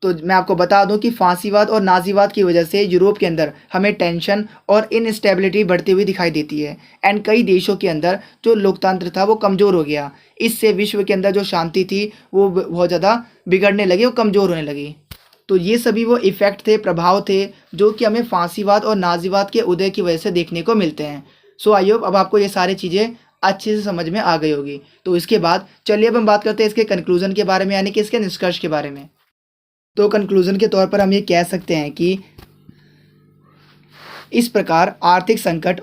तो मैं आपको बता दूं कि फांसीवाद और नाजीवाद की वजह से यूरोप के अंदर हमें टेंशन और इनस्टेबिलिटी बढ़ती हुई दिखाई देती है एंड कई देशों के अंदर जो लोकतंत्र था वो कमज़ोर हो गया। इससे विश्व के अंदर जो शांति थी वो बहुत ज़्यादा बिगड़ने लगी, वो कमज़ोर होने लगी। तो ये सभी वो इफ़ेक्ट थे, प्रभाव थे जो कि हमें फांसीवाद और नाजीवाद के उदय की वजह से देखने को मिलते हैं। सो आई होप अब आपको ये सारी चीज़ें अच्छे से समझ में आ गई होगी। तो इसके बाद चलिए अब हम बात करते हैं इसके कंक्लूज़न के बारे में, यानी कि इसके निष्कर्ष के बारे में। तो कंक्लूज़न के तौर पर हम ये कह सकते हैं कि इस प्रकार आर्थिक संकट,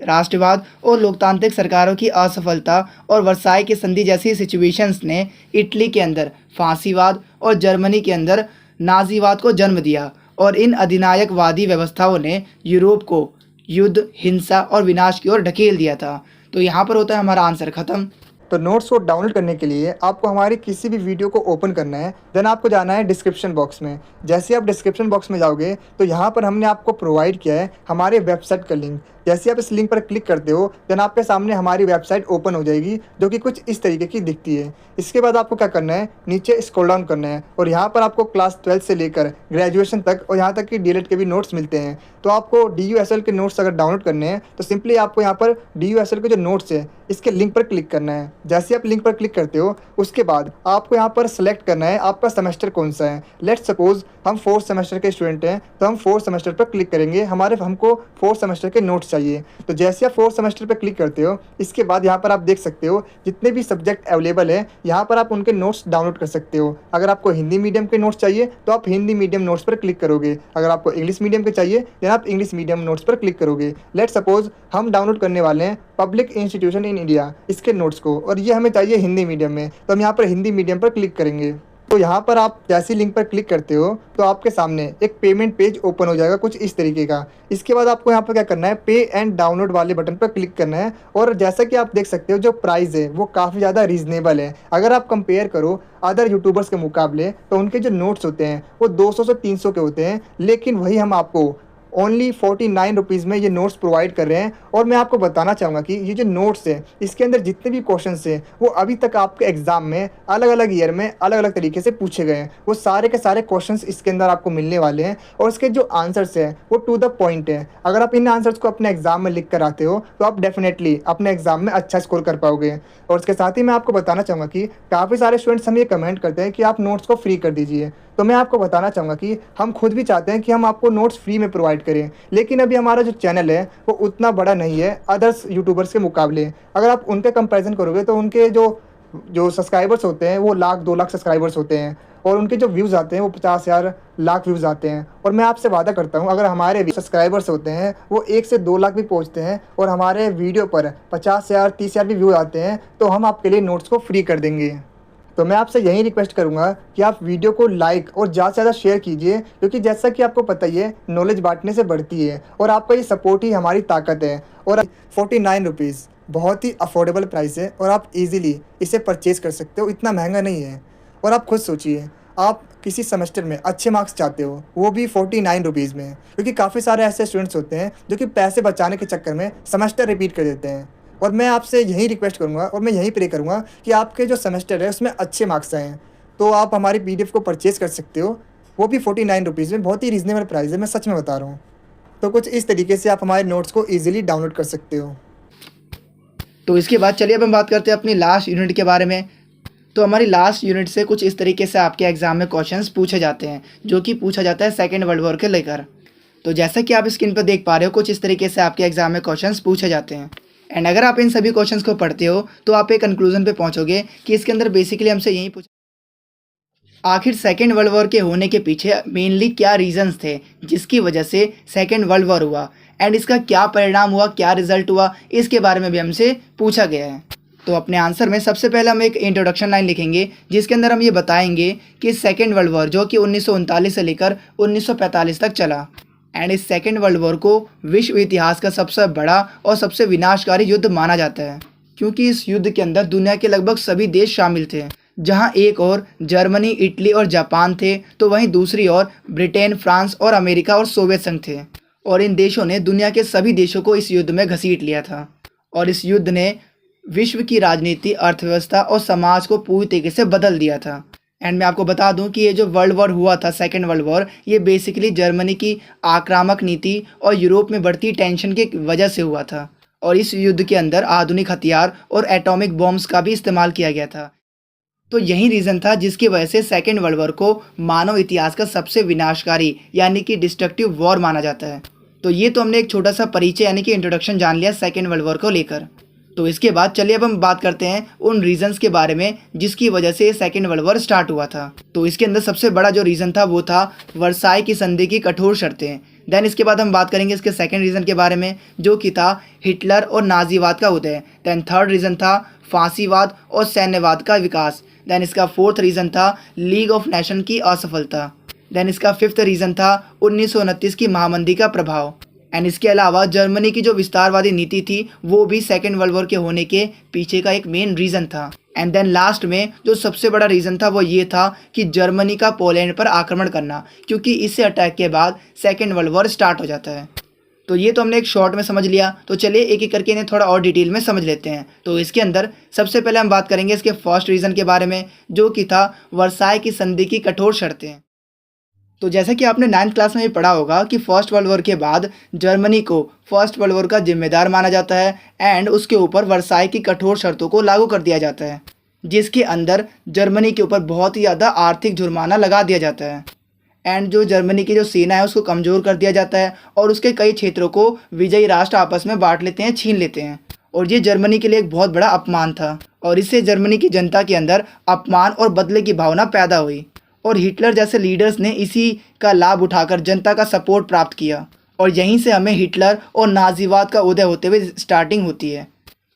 राष्ट्रवाद और लोकतांत्रिक सरकारों की असफलता और वर्साई की संधि जैसी सिचुएशंस ने इटली के अंदर फांसीवाद और जर्मनी के अंदर नाजीवाद को जन्म दिया और इन अधिनायकवादी व्यवस्थाओं ने यूरोप को युद्ध, हिंसा और विनाश की ओर ढकेल दिया था। तो यहाँ पर होता है हमारा आंसर ख़त्म। तो नोट्स को डाउनलोड करने के लिए आपको हमारी किसी भी वीडियो को ओपन करना है, देन आपको जाना है डिस्क्रिप्शन बॉक्स में। जैसे आप डिस्क्रिप्शन बॉक्स में जाओगे तो यहाँ पर हमने आपको प्रोवाइड किया है हमारे वेबसाइट का लिंक। जैसे आप इस लिंक पर क्लिक करते हो देन आपके सामने हमारी वेबसाइट ओपन हो जाएगी, जो कि कुछ इस तरीके की दिखती है। इसके बाद आपको क्या करना है, नीचे स्क्रॉल डाउन करना है और यहाँ पर आपको क्लास 12 से लेकर ग्रेजुएशन तक और यहाँ तक कि डीएलएड के भी नोट्स मिलते हैं। तो आपको DUSL के नोट्स अगर डाउनलोड करने हैं तो सिंपली आपको यहाँ पर DUSL के जो नोट्स है इसके लिंक पर क्लिक करना है। जैसे आप लिंक पर क्लिक करते हो उसके बाद आपको यहाँ पर सेलेक्ट करना है आपका सेमेस्टर कौन सा है। लेट्स सपोज हम 4th सेमेस्टर के स्टूडेंट हैं तो हम 4th सेमेस्टर पर क्लिक करेंगे। हमको 4th सेमेस्टर के नोट्स चाहिए। तो जैसे आप 4th सेमेस्टर पर क्लिक करते हो इसके बाद यहाँ पर आप देख सकते हो जितने भी सब्जेक्ट अवेलेबल हैं यहाँ पर आप उनके नोट्स डाउनलोड कर सकते हो। अगर आपको हिंदी मीडियम के नोट्स चाहिए तो आप हिंदी मीडियम नोट्स पर क्लिक करोगे। अगर आपको इंग्लिश मीडियम के चाहिए तो आप इंग्लिश मीडियम नोट्स पर क्लिक करोगे। लेट्स सपोज हम डाउनलोड करने वाले हैं पब्लिक इंस्टीट्यूशन इन इंडिया इसके नोट्स को, और ये हमें चाहिए हिंदी मीडियम में, तो हम यहाँ पर हिंदी मीडियम पर क्लिक करेंगे। तो यहाँ पर आप जैसी लिंक पर क्लिक करते हो तो आपके सामने एक पेमेंट पेज ओपन हो जाएगा कुछ इस तरीके का। इसके बाद आपको यहाँ पर क्या करना है, पे एंड डाउनलोड वाले बटन पर क्लिक करना है। और जैसा कि आप देख सकते हो जो प्राइस है वो काफ़ी ज़्यादा रीज़नेबल है। अगर आप कंपेयर करो अदर यूट्यूबर्स के मुकाबले तो उनके जो नोट्स होते हैं वो 200 से 300 के होते हैं, लेकिन वही हम आपको ओनली 49 रुपीज़ में ये नोट्स प्रोवाइड कर रहे हैं। और मैं आपको बताना चाहूँगा कि ये जो नोट्स हैं इसके अंदर जितने भी क्वेश्चंस हैं वो अभी तक आपके एग्ज़ाम में अलग अलग ईयर में अलग अलग तरीके से पूछे गए हैं। वो सारे के सारे क्वेश्चंस इसके अंदर आपको मिलने वाले हैं और इसके जो आंसर्स हैं वो टू द पॉइंट है। अगर आप इन आंसर्स को अपने एग्ज़ाम में लिख कर आते हो तो आप डेफिनेटली अपने एग्ज़ाम में अच्छा स्कोर कर पाओगे। और इसके साथ ही मैं आपको बताना चाहूँगा कि काफ़ी सारे स्टूडेंट्स हमें ये कमेंट करते हैं कि आप नोट्स को फ्री कर दीजिए। तो मैं आपको बताना चाहूँगा कि हम खुद भी चाहते हैं कि हम आपको नोट्स फ्री में प्रोवाइड करें, लेकिन अभी हमारा जो चैनल है वो उतना बड़ा नहीं है अदर्स यूट्यूबर्स के मुकाबले। अगर आप उनके कंपैरिजन करोगे तो उनके जो सब्सक्राइबर्स होते हैं वो 1,00,000-2,00,000 सब्सक्राइबर्स होते हैं और उनके जो व्यूज़ आते हैं वो 50,000 लाख व्यूज़ आते हैं। और मैं आपसे वादा करता हूँ अगर हमारे भी सब्सक्राइबर्स होते हैं वो 1 से 2 लाख भी पहुँचते हैं और हमारे वीडियो पर 50,000 30,000 भी व्यू आते हैं तो हम आपके लिए नोट्स को फ्री कर देंगे। तो मैं आपसे यही रिक्वेस्ट करूंगा कि आप वीडियो को लाइक और ज़्यादा से ज़्यादा शेयर कीजिए, क्योंकि जैसा कि आपको पता ही है नॉलेज बांटने से बढ़ती है और आपका ये सपोर्ट ही हमारी ताकत है। और 49 रुपीज़ बहुत ही अफोर्डेबल प्राइस है और आप इजीली इसे परचेज़ कर सकते हो, इतना महंगा नहीं है। और आप खुद सोचिए आप किसी सेमेस्टर में अच्छे मार्क्स चाहते हो वो भी 49 रुपीज़ में, क्योंकि काफ़ी सारे ऐसे स्टूडेंट्स होते हैं जो कि पैसे बचाने के चक्कर में सेमेस्टर रिपीट कर देते हैं। और मैं आपसे यही रिक्वेस्ट करूँगा और मैं यही प्रे करूँगा कि आपके जो सेमेस्टर है उसमें अच्छे मार्क्स आएँ। तो आप हमारी PDF को परचेज़ कर सकते हो, वो भी 49 रुपीज़ में, बहुत ही रीज़नेबल प्राइस है, मैं सच में बता रहा हूँ। तो कुछ इस तरीके से आप हमारे नोट्स को ईजिली डाउनलोड कर सकते हो। तो इसके बाद चलिए अब हम बात करते हैं अपनी लास्ट यूनिट के बारे में। तो हमारी लास्ट यूनिट से कुछ इस तरीके से आपके एग्जाम में क्वेश्चंस पूछे जाते हैं, जो कि पूछा जाता है सेकेंड वर्ल्ड वॉर के लेकर। तो जैसा कि आप स्क्रीन पर देख पा रहे हो कुछ इस तरीके से आपके एग्जाम में क्वेश्चंस पूछे जाते हैं। एंड अगर आप इन सभी क्वेश्चंस को पढ़ते हो तो आप एक कंक्लूजन पे पहुंचोगे कि इसके अंदर बेसिकली हमसे यही पूछा आखिर सेकेंड वर्ल्ड वॉर के होने के पीछे मेनली क्या रीजंस थे जिसकी वजह से सेकेंड वर्ल्ड वॉर हुआ, एंड इसका क्या परिणाम हुआ, क्या रिजल्ट हुआ, इसके बारे में भी हमसे पूछा गया है। तो अपने आंसर में सबसे पहले हम एक इंट्रोडक्शन लाइन लिखेंगे जिसके अंदर हम ये बताएंगे कि सेकेंड वर्ल्ड वॉर जो कि 1939 से लेकर 1945 तक चला, एंड इस सेकेंड वर्ल्ड वॉर को विश्व इतिहास का सबसे बड़ा और सबसे विनाशकारी युद्ध माना जाता है, क्योंकि इस युद्ध के अंदर दुनिया के लगभग सभी देश शामिल थे। जहां एक और जर्मनी, इटली और जापान थे तो वहीं दूसरी ओर ब्रिटेन, फ्रांस और अमेरिका और सोवियत संघ थे। और इन देशों ने दुनिया के सभी देशों को इस युद्ध में घसीट लिया था और इस युद्ध ने विश्व की राजनीति, अर्थव्यवस्था और समाज को पूरी तरीके से बदल दिया था। एंड मैं आपको बता दूं कि ये जो वर्ल्ड वॉर हुआ था, सेकेंड वर्ल्ड वॉर, ये बेसिकली जर्मनी की आक्रामक नीति और यूरोप में बढ़ती टेंशन की वजह से हुआ था। और इस युद्ध के अंदर आधुनिक हथियार और एटॉमिक बॉम्ब्स का भी इस्तेमाल किया गया था। तो यही रीज़न था जिसकी वजह से सेकेंड वर्ल्ड वॉर को मानव इतिहास का सबसे विनाशकारी यानी कि डिस्ट्रक्टिव वॉर माना जाता है। तो ये तो हमने एक छोटा सा परिचय यानी कि इंट्रोडक्शन जान लिया सेकेंड वर्ल्ड वॉर को लेकर। तो इसके बाद चलिए अब हम बात करते हैं उन रीजंस के बारे में जिसकी वजह से सेकेंड वर्ल्ड वॉर स्टार्ट हुआ था। तो इसके अंदर सबसे बड़ा जो रीज़न था वो था वर्साई की संधि की कठोर शर्तें। देन इसके बाद हम बात करेंगे इसके सेकेंड रीज़न के बारे में जो कि था हिटलर और नाजीवाद का उदय। देन थर्ड रीज़न था फांसीवाद और सैन्यवाद का विकास। देन इसका फोर्थ रीज़न था लीग ऑफ नेशन की असफलता। देन इसका फिफ्थ रीज़न था 1929 की महामंदी का प्रभाव। एंड इसके अलावा जर्मनी की जो विस्तारवादी नीति थी वो भी सेकेंड वर्ल्ड वॉर के होने के पीछे का एक मेन रीज़न था। एंड देन लास्ट में जो सबसे बड़ा रीज़न था वो ये था कि जर्मनी का पोलैंड पर आक्रमण करना, क्योंकि इसे अटैक के बाद सेकेंड वर्ल्ड वॉर स्टार्ट हो जाता है। तो ये तो हमने एक शॉर्ट में समझ लिया। तो चलिए एक एक करके इन्हें थोड़ा और डिटेल में समझ लेते हैं। तो इसके अंदर सबसे पहले हम बात करेंगे इसके फर्स्ट रीज़न के बारे में जो कि था वर्साई की संधि की कठोर शर्तें। तो जैसा कि आपने 9th क्लास में भी पढ़ा होगा कि फर्स्ट वर्ल्ड वॉर के बाद जर्मनी को फर्स्ट वर्ल्ड वॉर का जिम्मेदार माना जाता है एंड उसके ऊपर वर्साई की कठोर शर्तों को लागू कर दिया जाता है, जिसके अंदर जर्मनी के ऊपर बहुत ही ज़्यादा आर्थिक जुर्माना लगा दिया जाता है एंड जो जर्मनी की जो सेना है उसको कमज़ोर कर दिया जाता है और उसके कई क्षेत्रों को विजयी राष्ट्र आपस में बांट लेते हैं, छीन लेते हैं। और ये जर्मनी के लिए एक बहुत बड़ा अपमान था और इससे जर्मनी की जनता के अंदर अपमान और बदले की भावना पैदा हुई और हिटलर जैसे लीडर्स ने इसी का लाभ उठाकर जनता का सपोर्ट प्राप्त किया और यहीं से हमें हिटलर और नाज़ीवाद का उदय होते हुए स्टार्टिंग होती है।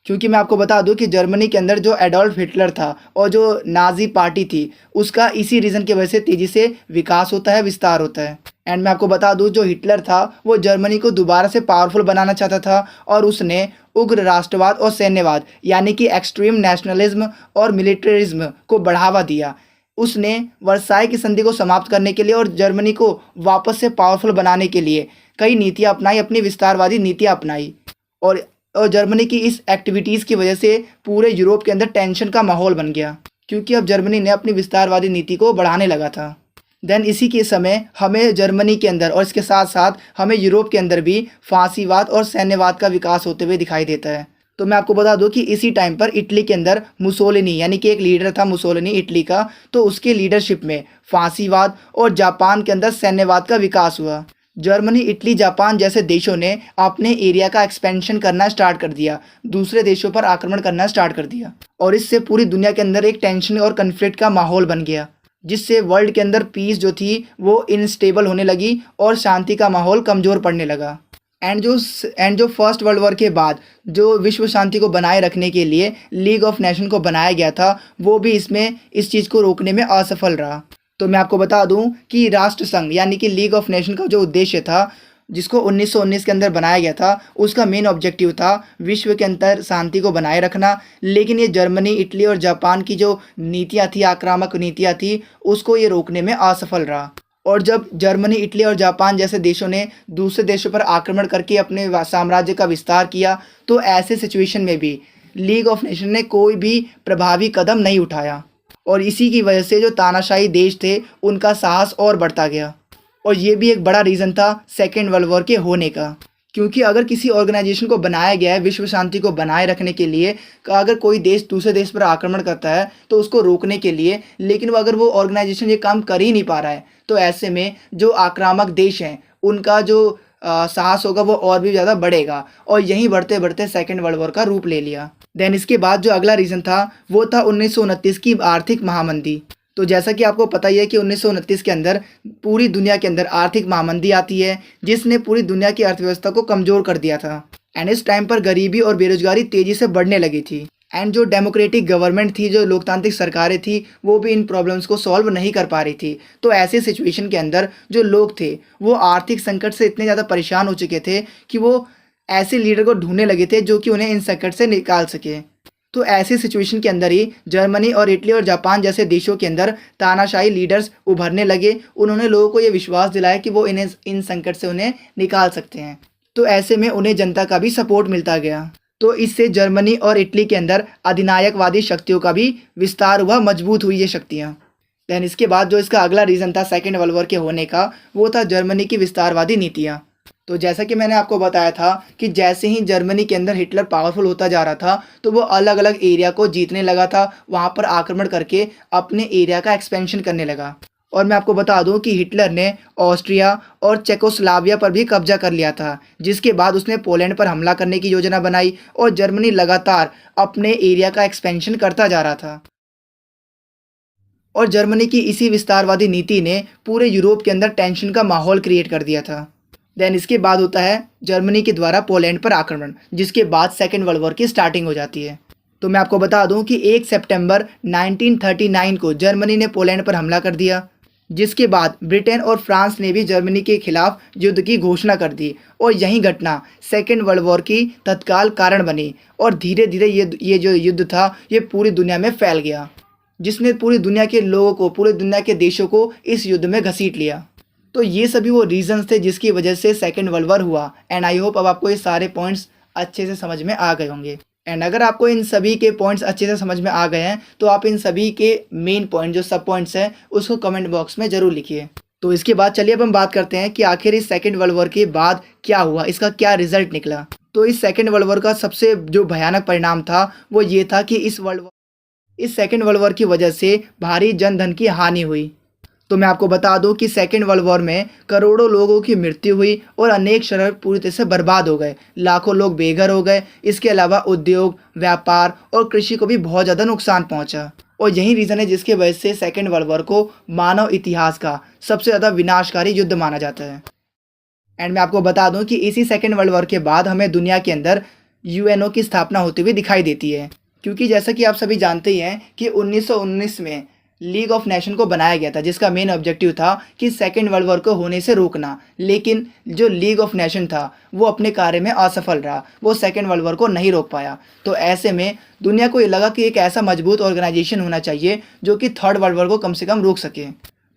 क्योंकि मैं आपको बता दूं कि जर्मनी के अंदर जो एडोल्फ हिटलर था और जो नाज़ी पार्टी थी उसका इसी रीज़न की वजह से तेज़ी से विकास होता है, विस्तार होता है। एंड मैं आपको बता दूं जो हिटलर था वो जर्मनी को दोबारा से पावरफुल बनाना चाहता था और उसने उग्र राष्ट्रवाद और सैन्यवाद यानी कि एक्सट्रीम नेशनलिज्म और मिलिट्रिज्म को बढ़ावा दिया। उसने वर्साई की संधि को समाप्त करने के लिए और जर्मनी को वापस से पावरफुल बनाने के लिए कई नीतियाँ अपनाई, अपनी विस्तारवादी नीतियाँ अपनाई और जर्मनी की इस एक्टिविटीज़ की वजह से पूरे यूरोप के अंदर टेंशन का माहौल बन गया क्योंकि अब जर्मनी ने अपनी विस्तारवादी नीति को बढ़ाने लगा था। देन इसी के समय हमें जर्मनी के अंदर और इसके साथ साथ हमें यूरोप के अंदर भी फांसीवाद और सैन्यवाद का विकास होते हुए दिखाई देता है। तो मैं आपको बता दूं कि इसी टाइम पर इटली के अंदर मुसोलिनी यानी कि एक लीडर था मुसोलिनी इटली का, तो उसके लीडरशिप में फांसीवाद और जापान के अंदर सैन्यवाद का विकास हुआ। जर्मनी, इटली, जापान जैसे देशों ने अपने एरिया का एक्सपेंशन करना स्टार्ट कर दिया, दूसरे देशों पर आक्रमण करना स्टार्ट कर दिया और इससे पूरी दुनिया के अंदर एक टेंशन और कन्फ्लिक्ट का माहौल बन गया, जिससे वर्ल्ड के अंदर पीस जो थी वो इनस्टेबल होने लगी और शांति का माहौल कमज़ोर पड़ने लगा। एंड जो फर्स्ट वर्ल्ड वॉर के बाद जो विश्व शांति को बनाए रखने के लिए लीग ऑफ नेशन को बनाया गया था वो भी इस चीज़ को रोकने में असफल रहा। तो मैं आपको बता दूं कि राष्ट्र संघ यानी कि लीग ऑफ नेशन का जो उद्देश्य था, जिसको 1919 के अंदर बनाया गया था, उसका मेन ऑब्जेक्टिव था विश्व के अंदर शांति को बनाए रखना। लेकिन ये जर्मनी, इटली और जापान की जो नीतियाँ थी, आक्रामक नीतियाँ थी, उसको ये रोकने में असफल रहा। और जब जर्मनी, इटली और जापान जैसे देशों ने दूसरे देशों पर आक्रमण करके अपने साम्राज्य का विस्तार किया, तो ऐसे सिचुएशन में भी लीग ऑफ नेशन ने कोई भी प्रभावी कदम नहीं उठाया और इसी की वजह से जो तानाशाही देश थे उनका साहस और बढ़ता गया। और ये भी एक बड़ा रीज़न था सेकेंड वर्ल्ड वॉर के होने का, क्योंकि अगर किसी ऑर्गेनाइजेशन को बनाया गया है विश्व शांति को बनाए रखने के लिए, अगर कोई देश दूसरे देश पर आक्रमण करता है तो उसको रोकने के लिए, लेकिन अगर वो ऑर्गेनाइजेशन ये काम कर ही नहीं पा रहा है, तो ऐसे में जो आक्रामक देश हैं उनका जो साहस होगा वो और भी ज़्यादा बढ़ेगा और यहीं बढ़ते बढ़ते सेकेंड वर्ल्ड वॉर का रूप ले लिया। देन इसके बाद जो अगला रीज़न था वो था 1929 की आर्थिक महामंदी। तो जैसा कि आपको पता ही है कि 1929 के अंदर पूरी दुनिया के अंदर आर्थिक महामंदी आती है, जिसने पूरी दुनिया की अर्थव्यवस्था को कमज़ोर कर दिया था एंड इस टाइम पर गरीबी और बेरोजगारी तेज़ी से बढ़ने लगी थी एंड जो डेमोक्रेटिक गवर्नमेंट थी, जो लोकतांत्रिक सरकारें थी, वो भी इन प्रॉब्लम्स को सॉल्व नहीं कर पा रही थी। तो ऐसे सिचुएशन के अंदर जो लोग थे वो आर्थिक संकट से इतने ज़्यादा परेशान हो चुके थे कि वो ऐसे लीडर को ढूंढने लगे थे जो कि उन्हें इन संकट से निकाल सके। तो ऐसी सिचुएशन के अंदर ही जर्मनी और इटली और जापान जैसे देशों के अंदर तानाशाही लीडर्स उभरने लगे। उन्होंने लोगों को ये विश्वास दिलाया कि वो इन संकट से उन्हें निकाल सकते हैं। तो ऐसे में उन्हें जनता का भी सपोर्ट मिलता गया। तो इससे जर्मनी और इटली के अंदर अधिनायकवादी शक्तियों का भी विस्तार हुआ, मजबूत हुई ये शक्तियाँ। दैन इसके बाद जो इसका अगला रीज़न था सेकेंड वर्ल्ड वॉर के होने का, वो था जर्मनी की विस्तारवादी नीतियाँ। तो जैसा कि मैंने आपको बताया था कि जैसे ही जर्मनी के अंदर हिटलर पावरफुल होता जा रहा था तो वो अलग अलग एरिया को जीतने लगा था, वहाँ पर आक्रमण करके अपने एरिया का एक्सपेंशन करने लगा। और मैं आपको बता दूं कि हिटलर ने ऑस्ट्रिया और चेकोस्लोवाकिया पर भी कब्जा कर लिया था, जिसके बाद उसने पोलैंड पर हमला करने की योजना बनाई और जर्मनी लगातार अपने एरिया का एक्सपेंशन करता जा रहा था। और जर्मनी की इसी विस्तारवादी नीति ने पूरे यूरोप के अंदर टेंशन का माहौल क्रिएट कर दिया था। देन इसके बाद होता है जर्मनी के द्वारा पोलैंड पर आक्रमण, जिसके बाद सेकेंड वर्ल्ड वॉर की स्टार्टिंग हो जाती है। तो मैं आपको बता दूं कि 1 सितंबर 1939 को जर्मनी ने पोलैंड पर हमला कर दिया, जिसके बाद ब्रिटेन और फ्रांस ने भी जर्मनी के खिलाफ युद्ध की घोषणा कर दी और यही घटना सेकेंड वर्ल्ड वॉर की तत्काल कारण बनी। और धीरे धीरे ये जो युद्ध था ये पूरी दुनिया में फैल गया, जिसने पूरी दुनिया के लोगों को, पूरी दुनिया के देशों को इस युद्ध में घसीट लिया। तो ये सभी वो रीजंस थे जिसकी वजह से सेकेंड वर्ल्ड वॉर हुआ। एंड आई होप अब आपको ये सारे पॉइंट्स अच्छे से समझ में आ गए होंगे। एंड अगर आपको इन सभी के पॉइंट्स अच्छे से समझ में आ गए हैं तो आप इन सभी के मेन पॉइंट जो सब पॉइंट्स हैं उसको कमेंट बॉक्स में ज़रूर लिखिए। तो इसके बाद चलिए अब हम बात करते हैं कि आखिर इस सेकेंड वर्ल्ड वॉर के बाद क्या हुआ, इसका क्या रिजल्ट निकला। तो इस सेकेंड वर्ल्ड वॉर का सबसे जो भयानक परिणाम था वो ये था कि इस सेकेंड वर्ल्ड वॉर की वजह से भारी जनधन की हानि हुई। तो मैं आपको बता दूं कि सेकेंड वर्ल्ड वॉर में करोड़ों लोगों की मृत्यु हुई और अनेक शहर पूरी तरह से बर्बाद हो गए, लाखों लोग बेघर हो गए। इसके अलावा उद्योग, व्यापार और कृषि को भी बहुत ज़्यादा नुकसान पहुंचा। और यही रीज़न है जिसके वजह से सेकेंड वर्ल्ड वॉर को मानव इतिहास का सबसे ज़्यादा विनाशकारी युद्ध माना जाता है। एंड मैं आपको बता दूं कि इसी सेकेंड वर्ल्ड वॉर के बाद हमें दुनिया के अंदर यूएनओ की स्थापना होती हुई दिखाई देती है, क्योंकि जैसा कि आप सभी जानते ही हैं कि 1919 में लीग ऑफ नेशन को बनाया गया था, जिसका मेन ऑब्जेक्टिव था कि सेकेंड वर्ल्ड वॉर को होने से रोकना। लेकिन जो लीग ऑफ नेशन था वो अपने कार्य में असफल रहा, वो सेकेंड वर्ल्ड वॉर को नहीं रोक पाया। तो ऐसे में दुनिया को ये लगा कि एक ऐसा मजबूत ऑर्गेनाइजेशन होना चाहिए जो कि थर्ड वर्ल्ड वॉर को कम से कम रोक सके।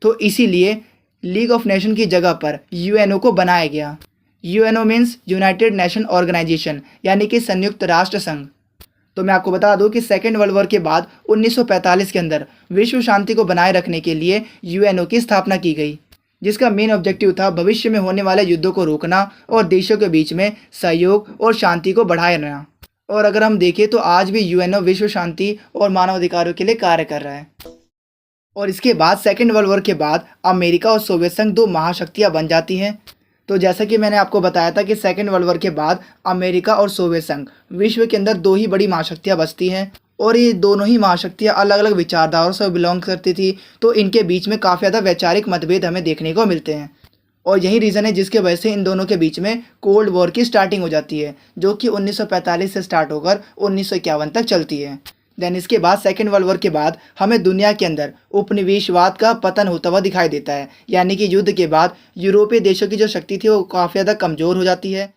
तो इसीलिए लीग ऑफ नेशन की जगह पर यूएनओ को बनाया गया। UNO means United Nation Organisation, यानी कि संयुक्त राष्ट्र संघ। तो मैं आपको बता दूं कि सेकेंड वर्ल्ड वॉर के बाद 1945 के अंदर विश्व शांति को बनाए रखने के लिए यूएनओ की स्थापना की गई, जिसका मेन ऑब्जेक्टिव था भविष्य में होने वाले युद्धों को रोकना और देशों के बीच में सहयोग और शांति को बढ़ाए रखना। और अगर हम देखें तो आज भी यूएनओ विश्व शांति और मानवाधिकारों के लिए कार्य कर रहा है। और इसके बाद सेकेंड वर्ल्ड वॉर के बाद अमेरिका और सोवियत संघ दो महाशक्तियाँ बन जाती हैं। तो जैसा कि मैंने आपको बताया था कि सेकेंड वर्ल्ड वॉर के बाद अमेरिका और सोवियत संघ विश्व के अंदर दो ही बड़ी महाशक्तियाँ बचती हैं, और ये दोनों ही महाशक्तियाँ अलग अलग विचारधाराओं से बिलोंग करती थी। तो इनके बीच में काफ़ी ज़्यादा वैचारिक मतभेद हमें देखने को मिलते हैं, और यही रीज़न है जिसके वजह से इन दोनों के बीच में कोल्ड वॉर की स्टार्टिंग हो जाती है, जो कि 1945 से स्टार्ट होकर 1951 तक चलती है। देन इसके बाद सेकेंड वर्ल्ड वॉर के बाद हमें दुनिया के अंदर उपनिवेशवाद का पतन होता हुआ दिखाई देता है, यानी कि युद्ध के बाद यूरोपीय देशों की जो शक्ति थी वो काफ़ी ज़्यादा कमज़ोर हो जाती है,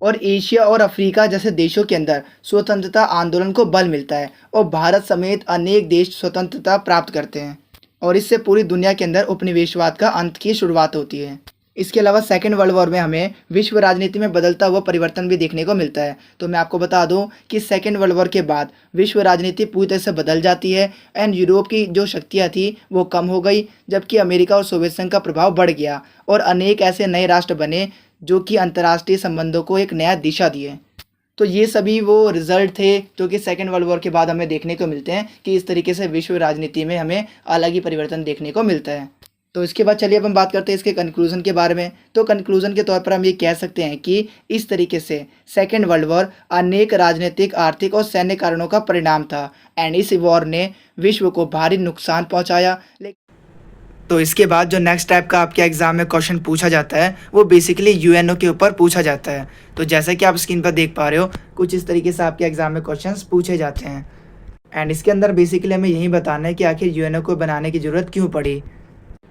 और एशिया और अफ्रीका जैसे देशों के अंदर स्वतंत्रता आंदोलन को बल मिलता है, और भारत समेत अनेक देश स्वतंत्रता प्राप्त करते हैं, और इससे पूरी दुनिया के अंदर उपनिवेशवाद का अंत की शुरुआत होती है। इसके अलावा सेकेंड वर्ल्ड वॉर में हमें विश्व राजनीति में बदलता हुआ परिवर्तन भी देखने को मिलता है। तो मैं आपको बता दूं कि सेकेंड वर्ल्ड वॉर के बाद विश्व राजनीति पूरी तरह से बदल जाती है, एंड यूरोप की जो शक्तियां थी वो कम हो गई, जबकि अमेरिका और सोवियत संघ का प्रभाव बढ़ गया, और अनेक ऐसे नए राष्ट्र बने जो कि अंतर्राष्ट्रीय संबंधों को एक नया दिशा दिए। तो ये सभी वो रिजल्ट थे जो कि सेकेंड वर्ल्ड वॉर के बाद हमें देखने को मिलते हैं कि इस तरीके से विश्व राजनीति में हमें अलग ही परिवर्तन देखने को मिलता है। तो इसके बाद चलिए अब हम बात करते हैं इसके कंक्लूजन के बारे में। तो कंक्लूजन के तौर पर हम ये कह सकते हैं कि इस तरीके से सेकेंड वर्ल्ड वॉर अनेक राजनीतिक, आर्थिक और सैन्य कारणों का परिणाम था, एंड इस वॉर ने विश्व को भारी नुकसान पहुंचाया। तो इसके बाद जो नेक्स्ट टाइप का आपके एग्जाम में क्वेश्चन पूछा जाता है वो बेसिकली यूएनओ के ऊपर पूछा जाता है। तो जैसा कि आप स्क्रीन पर देख पा रहे हो, कुछ इस तरीके से आपके एग्जाम में क्वेश्चंस पूछे जाते हैं, एंड इसके अंदर बेसिकली हमें यही बताना है कि आखिर यूएनओ को बनाने की ज़रूरत क्यों पड़ी।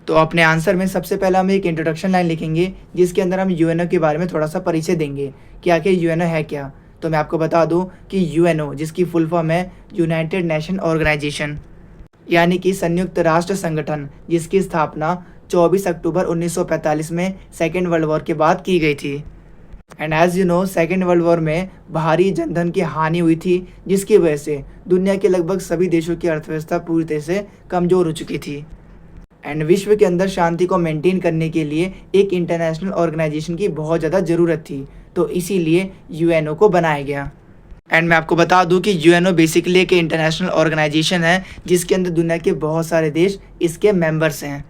तो अपने आंसर में सबसे पहला हम एक इंट्रोडक्शन लाइन लिखेंगे जिसके अंदर हम यूएनओ के बारे में थोड़ा सा परिचय देंगे कि आखिर यूएनओ है क्या। तो मैं आपको बता दूं कि यूएनओ, जिसकी फुल फॉर्म है यूनाइटेड नेशन ऑर्गेनाइजेशन, यानी कि संयुक्त राष्ट्र संगठन, जिसकी स्थापना 24 अक्टूबर 1945 में सेकेंड वर्ल्ड वॉर के बाद की गई थी। And as you know, second world war में भारी जनधन की हानि हुई थी, जिसकी वजह से दुनिया के लगभग सभी देशों की अर्थव्यवस्था पूरी तरह से कमज़ोर हो चुकी थी, एंड विश्व के अंदर शांति को मेंटेन करने के लिए एक इंटरनेशनल ऑर्गेनाइजेशन की बहुत ज़्यादा ज़रूरत थी। तो इसीलिए यूएनओ को बनाया गया। एंड मैं आपको बता दूं कि यूएनओ बेसिकली एक इंटरनेशनल ऑर्गेनाइजेशन है जिसके अंदर दुनिया के बहुत सारे देश इसके मेंबर्स हैं।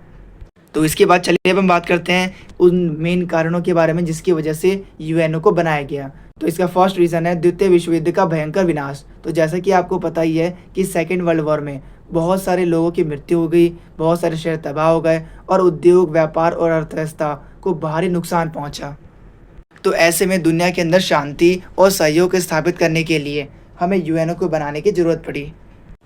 तो इसके बाद चलिए अब हम बात करते हैं उन मेन कारणों के बारे में जिसकी वजह से यूएनओ को बनाया गया। तो इसका फर्स्ट रीज़न है द्वितीय विश्व युद्ध का भयंकर विनाश। तो जैसा कि आपको पता ही है कि सेकेंड वर्ल्ड वॉर में बहुत सारे लोगों की मृत्यु हो गई, बहुत सारे शहर तबाह हो गए, और उद्योग, व्यापार और अर्थव्यवस्था को भारी नुकसान पहुंचा। तो ऐसे में दुनिया के अंदर शांति और सहयोग स्थापित करने के लिए हमें यूएनओ को बनाने की ज़रूरत पड़ी।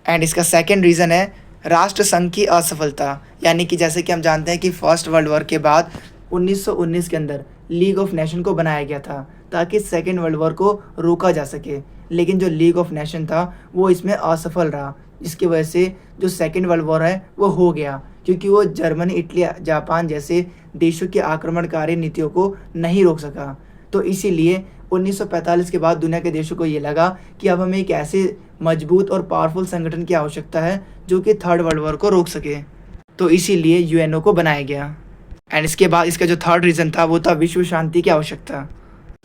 एंड इसका सेकेंड रीज़न है राष्ट्र संघ की असफलता, यानी कि जैसे कि हम जानते हैं कि फर्स्ट वर्ल्ड वॉर के बाद 1919 के अंदर लीग ऑफ नेशन को बनाया गया था ताकि सेकेंड वर्ल्ड वॉर को रोका जा सके, लेकिन जो लीग ऑफ नेशन था वो इसमें असफल रहा, जिसकी वजह से जो सेकेंड वर्ल्ड वॉर है वो हो गया, क्योंकि वो जर्मनी, इटली, जापान जैसे देशों की आक्रमणकारी नीतियों को नहीं रोक सका। तो इसीलिए 1945 के बाद दुनिया के देशों को ये लगा कि अब हमें एक ऐसे मजबूत और पावरफुल संगठन की आवश्यकता है जो कि थर्ड वर्ल्ड वॉर को रोक सके। तो इसीलिए यूएनओ को बनाया गया। एंड इसके बाद इसका जो थर्ड रीज़न था वो था विश्व शांति की आवश्यकता।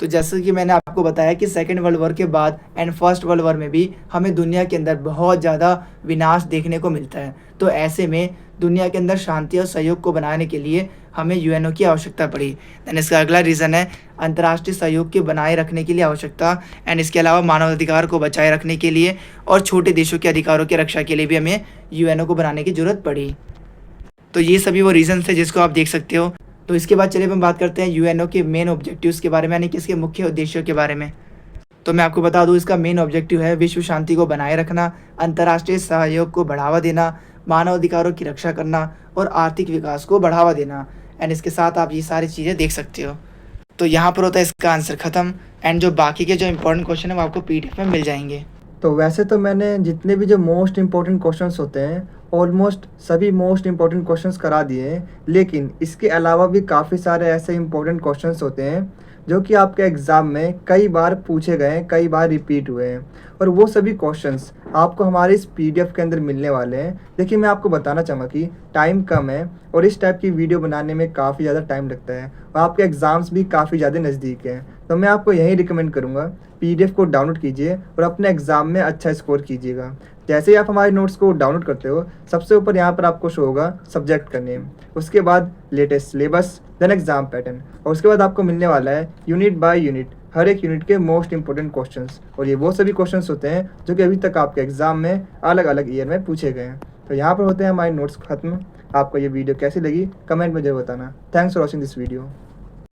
तो जैसे कि मैंने आपको बताया कि सेकेंड वर्ल्ड वॉर के बाद एंड फर्स्ट वर्ल्ड वॉर में भी हमें दुनिया के अंदर बहुत ज़्यादा विनाश देखने को मिलता है। तो ऐसे में दुनिया के अंदर शांति और सहयोग को बनाने के लिए हमें यूएनओ की आवश्यकता पड़ी। देन इसका अगला रीज़न है अंतर्राष्ट्रीय सहयोग के बनाए रखने के लिए आवश्यकता। एंड इसके अलावा मानवाधिकार को बचाए रखने के लिए और छोटे देशों के अधिकारों की रक्षा के लिए भी हमें यूएनओ को बनाने की ज़रूरत पड़ी। तो ये सभी वो रीज़न्स थे जिसको आप देख सकते हो। तो इसके बाद चलिए हम बात करते हैं यूएनओ के मेन ऑब्जेक्टिव्स के बारे में, यानी कि इसके मुख्य उद्देश्यों के बारे में। तो मैं आपको बता दूं, इसका मेन ऑब्जेक्टिव है विश्व शांति को बनाए रखना, अंतर्राष्ट्रीय सहयोग को बढ़ावा देना, मानव अधिकारों की रक्षा करना और आर्थिक विकास को बढ़ावा देना। एंड इसके साथ आप ये सारी चीज़ें देख सकते हो। तो यहाँ पर होता है इसका आंसर ख़त्म। एंड जो बाकी के जो इंपॉर्टेंट क्वेश्चन है वो आपको पीडीएफ में मिल जाएंगे। तो वैसे तो मैंने जितने भी जो मोस्ट इम्पोर्टेंट क्वेश्चंस होते हैं ऑलमोस्ट सभी मोस्ट इम्पोर्टेंट क्वेश्चंस करा दिए हैं, लेकिन इसके अलावा भी काफ़ी सारे ऐसे इम्पोर्टेंट क्वेश्चंस होते हैं जो कि आपके एग्ज़ाम में कई बार पूछे गए हैं, कई बार रिपीट हुए हैं, और वो सभी क्वेश्चंस आपको हमारे इस पीडीएफ के अंदर मिलने वाले हैं। देखिए, मैं आपको बताना चाहूँगा कि टाइम कम है और इस टाइप की वीडियो बनाने में काफ़ी ज़्यादा टाइम लगता है और आपके एग्ज़ाम्स भी काफ़ी ज़्यादा नज़दीक हैं। तो मैं आपको यही रिकमेंड करूँगा, पीडीएफ को डाउनलोड कीजिए और अपने एग्ज़ाम में अच्छा स्कोर कीजिएगा। जैसे ही आप हमारे नोट्स को डाउनलोड करते हो, सबसे ऊपर यहाँ पर आपको शो होगा सब्जेक्ट का नेम, उसके बाद latest syllabus, then exam pattern, और उसके बाद आपको मिलने वाला है यूनिट बाय यूनिट हर एक यूनिट के मोस्ट इंपॉर्टेंट क्वेश्चंस। और ये वो सभी क्वेश्चंस होते हैं जो कि अभी तक आपके एग्ज़ाम में अलग अलग ईयर में पूछे गए हैं। तो यहाँ पर होते हैं हमारे नोट्स खत्म। आपको ये वीडियो कैसी लगी कमेंट में जरूर बताना। Thanks for watching this video.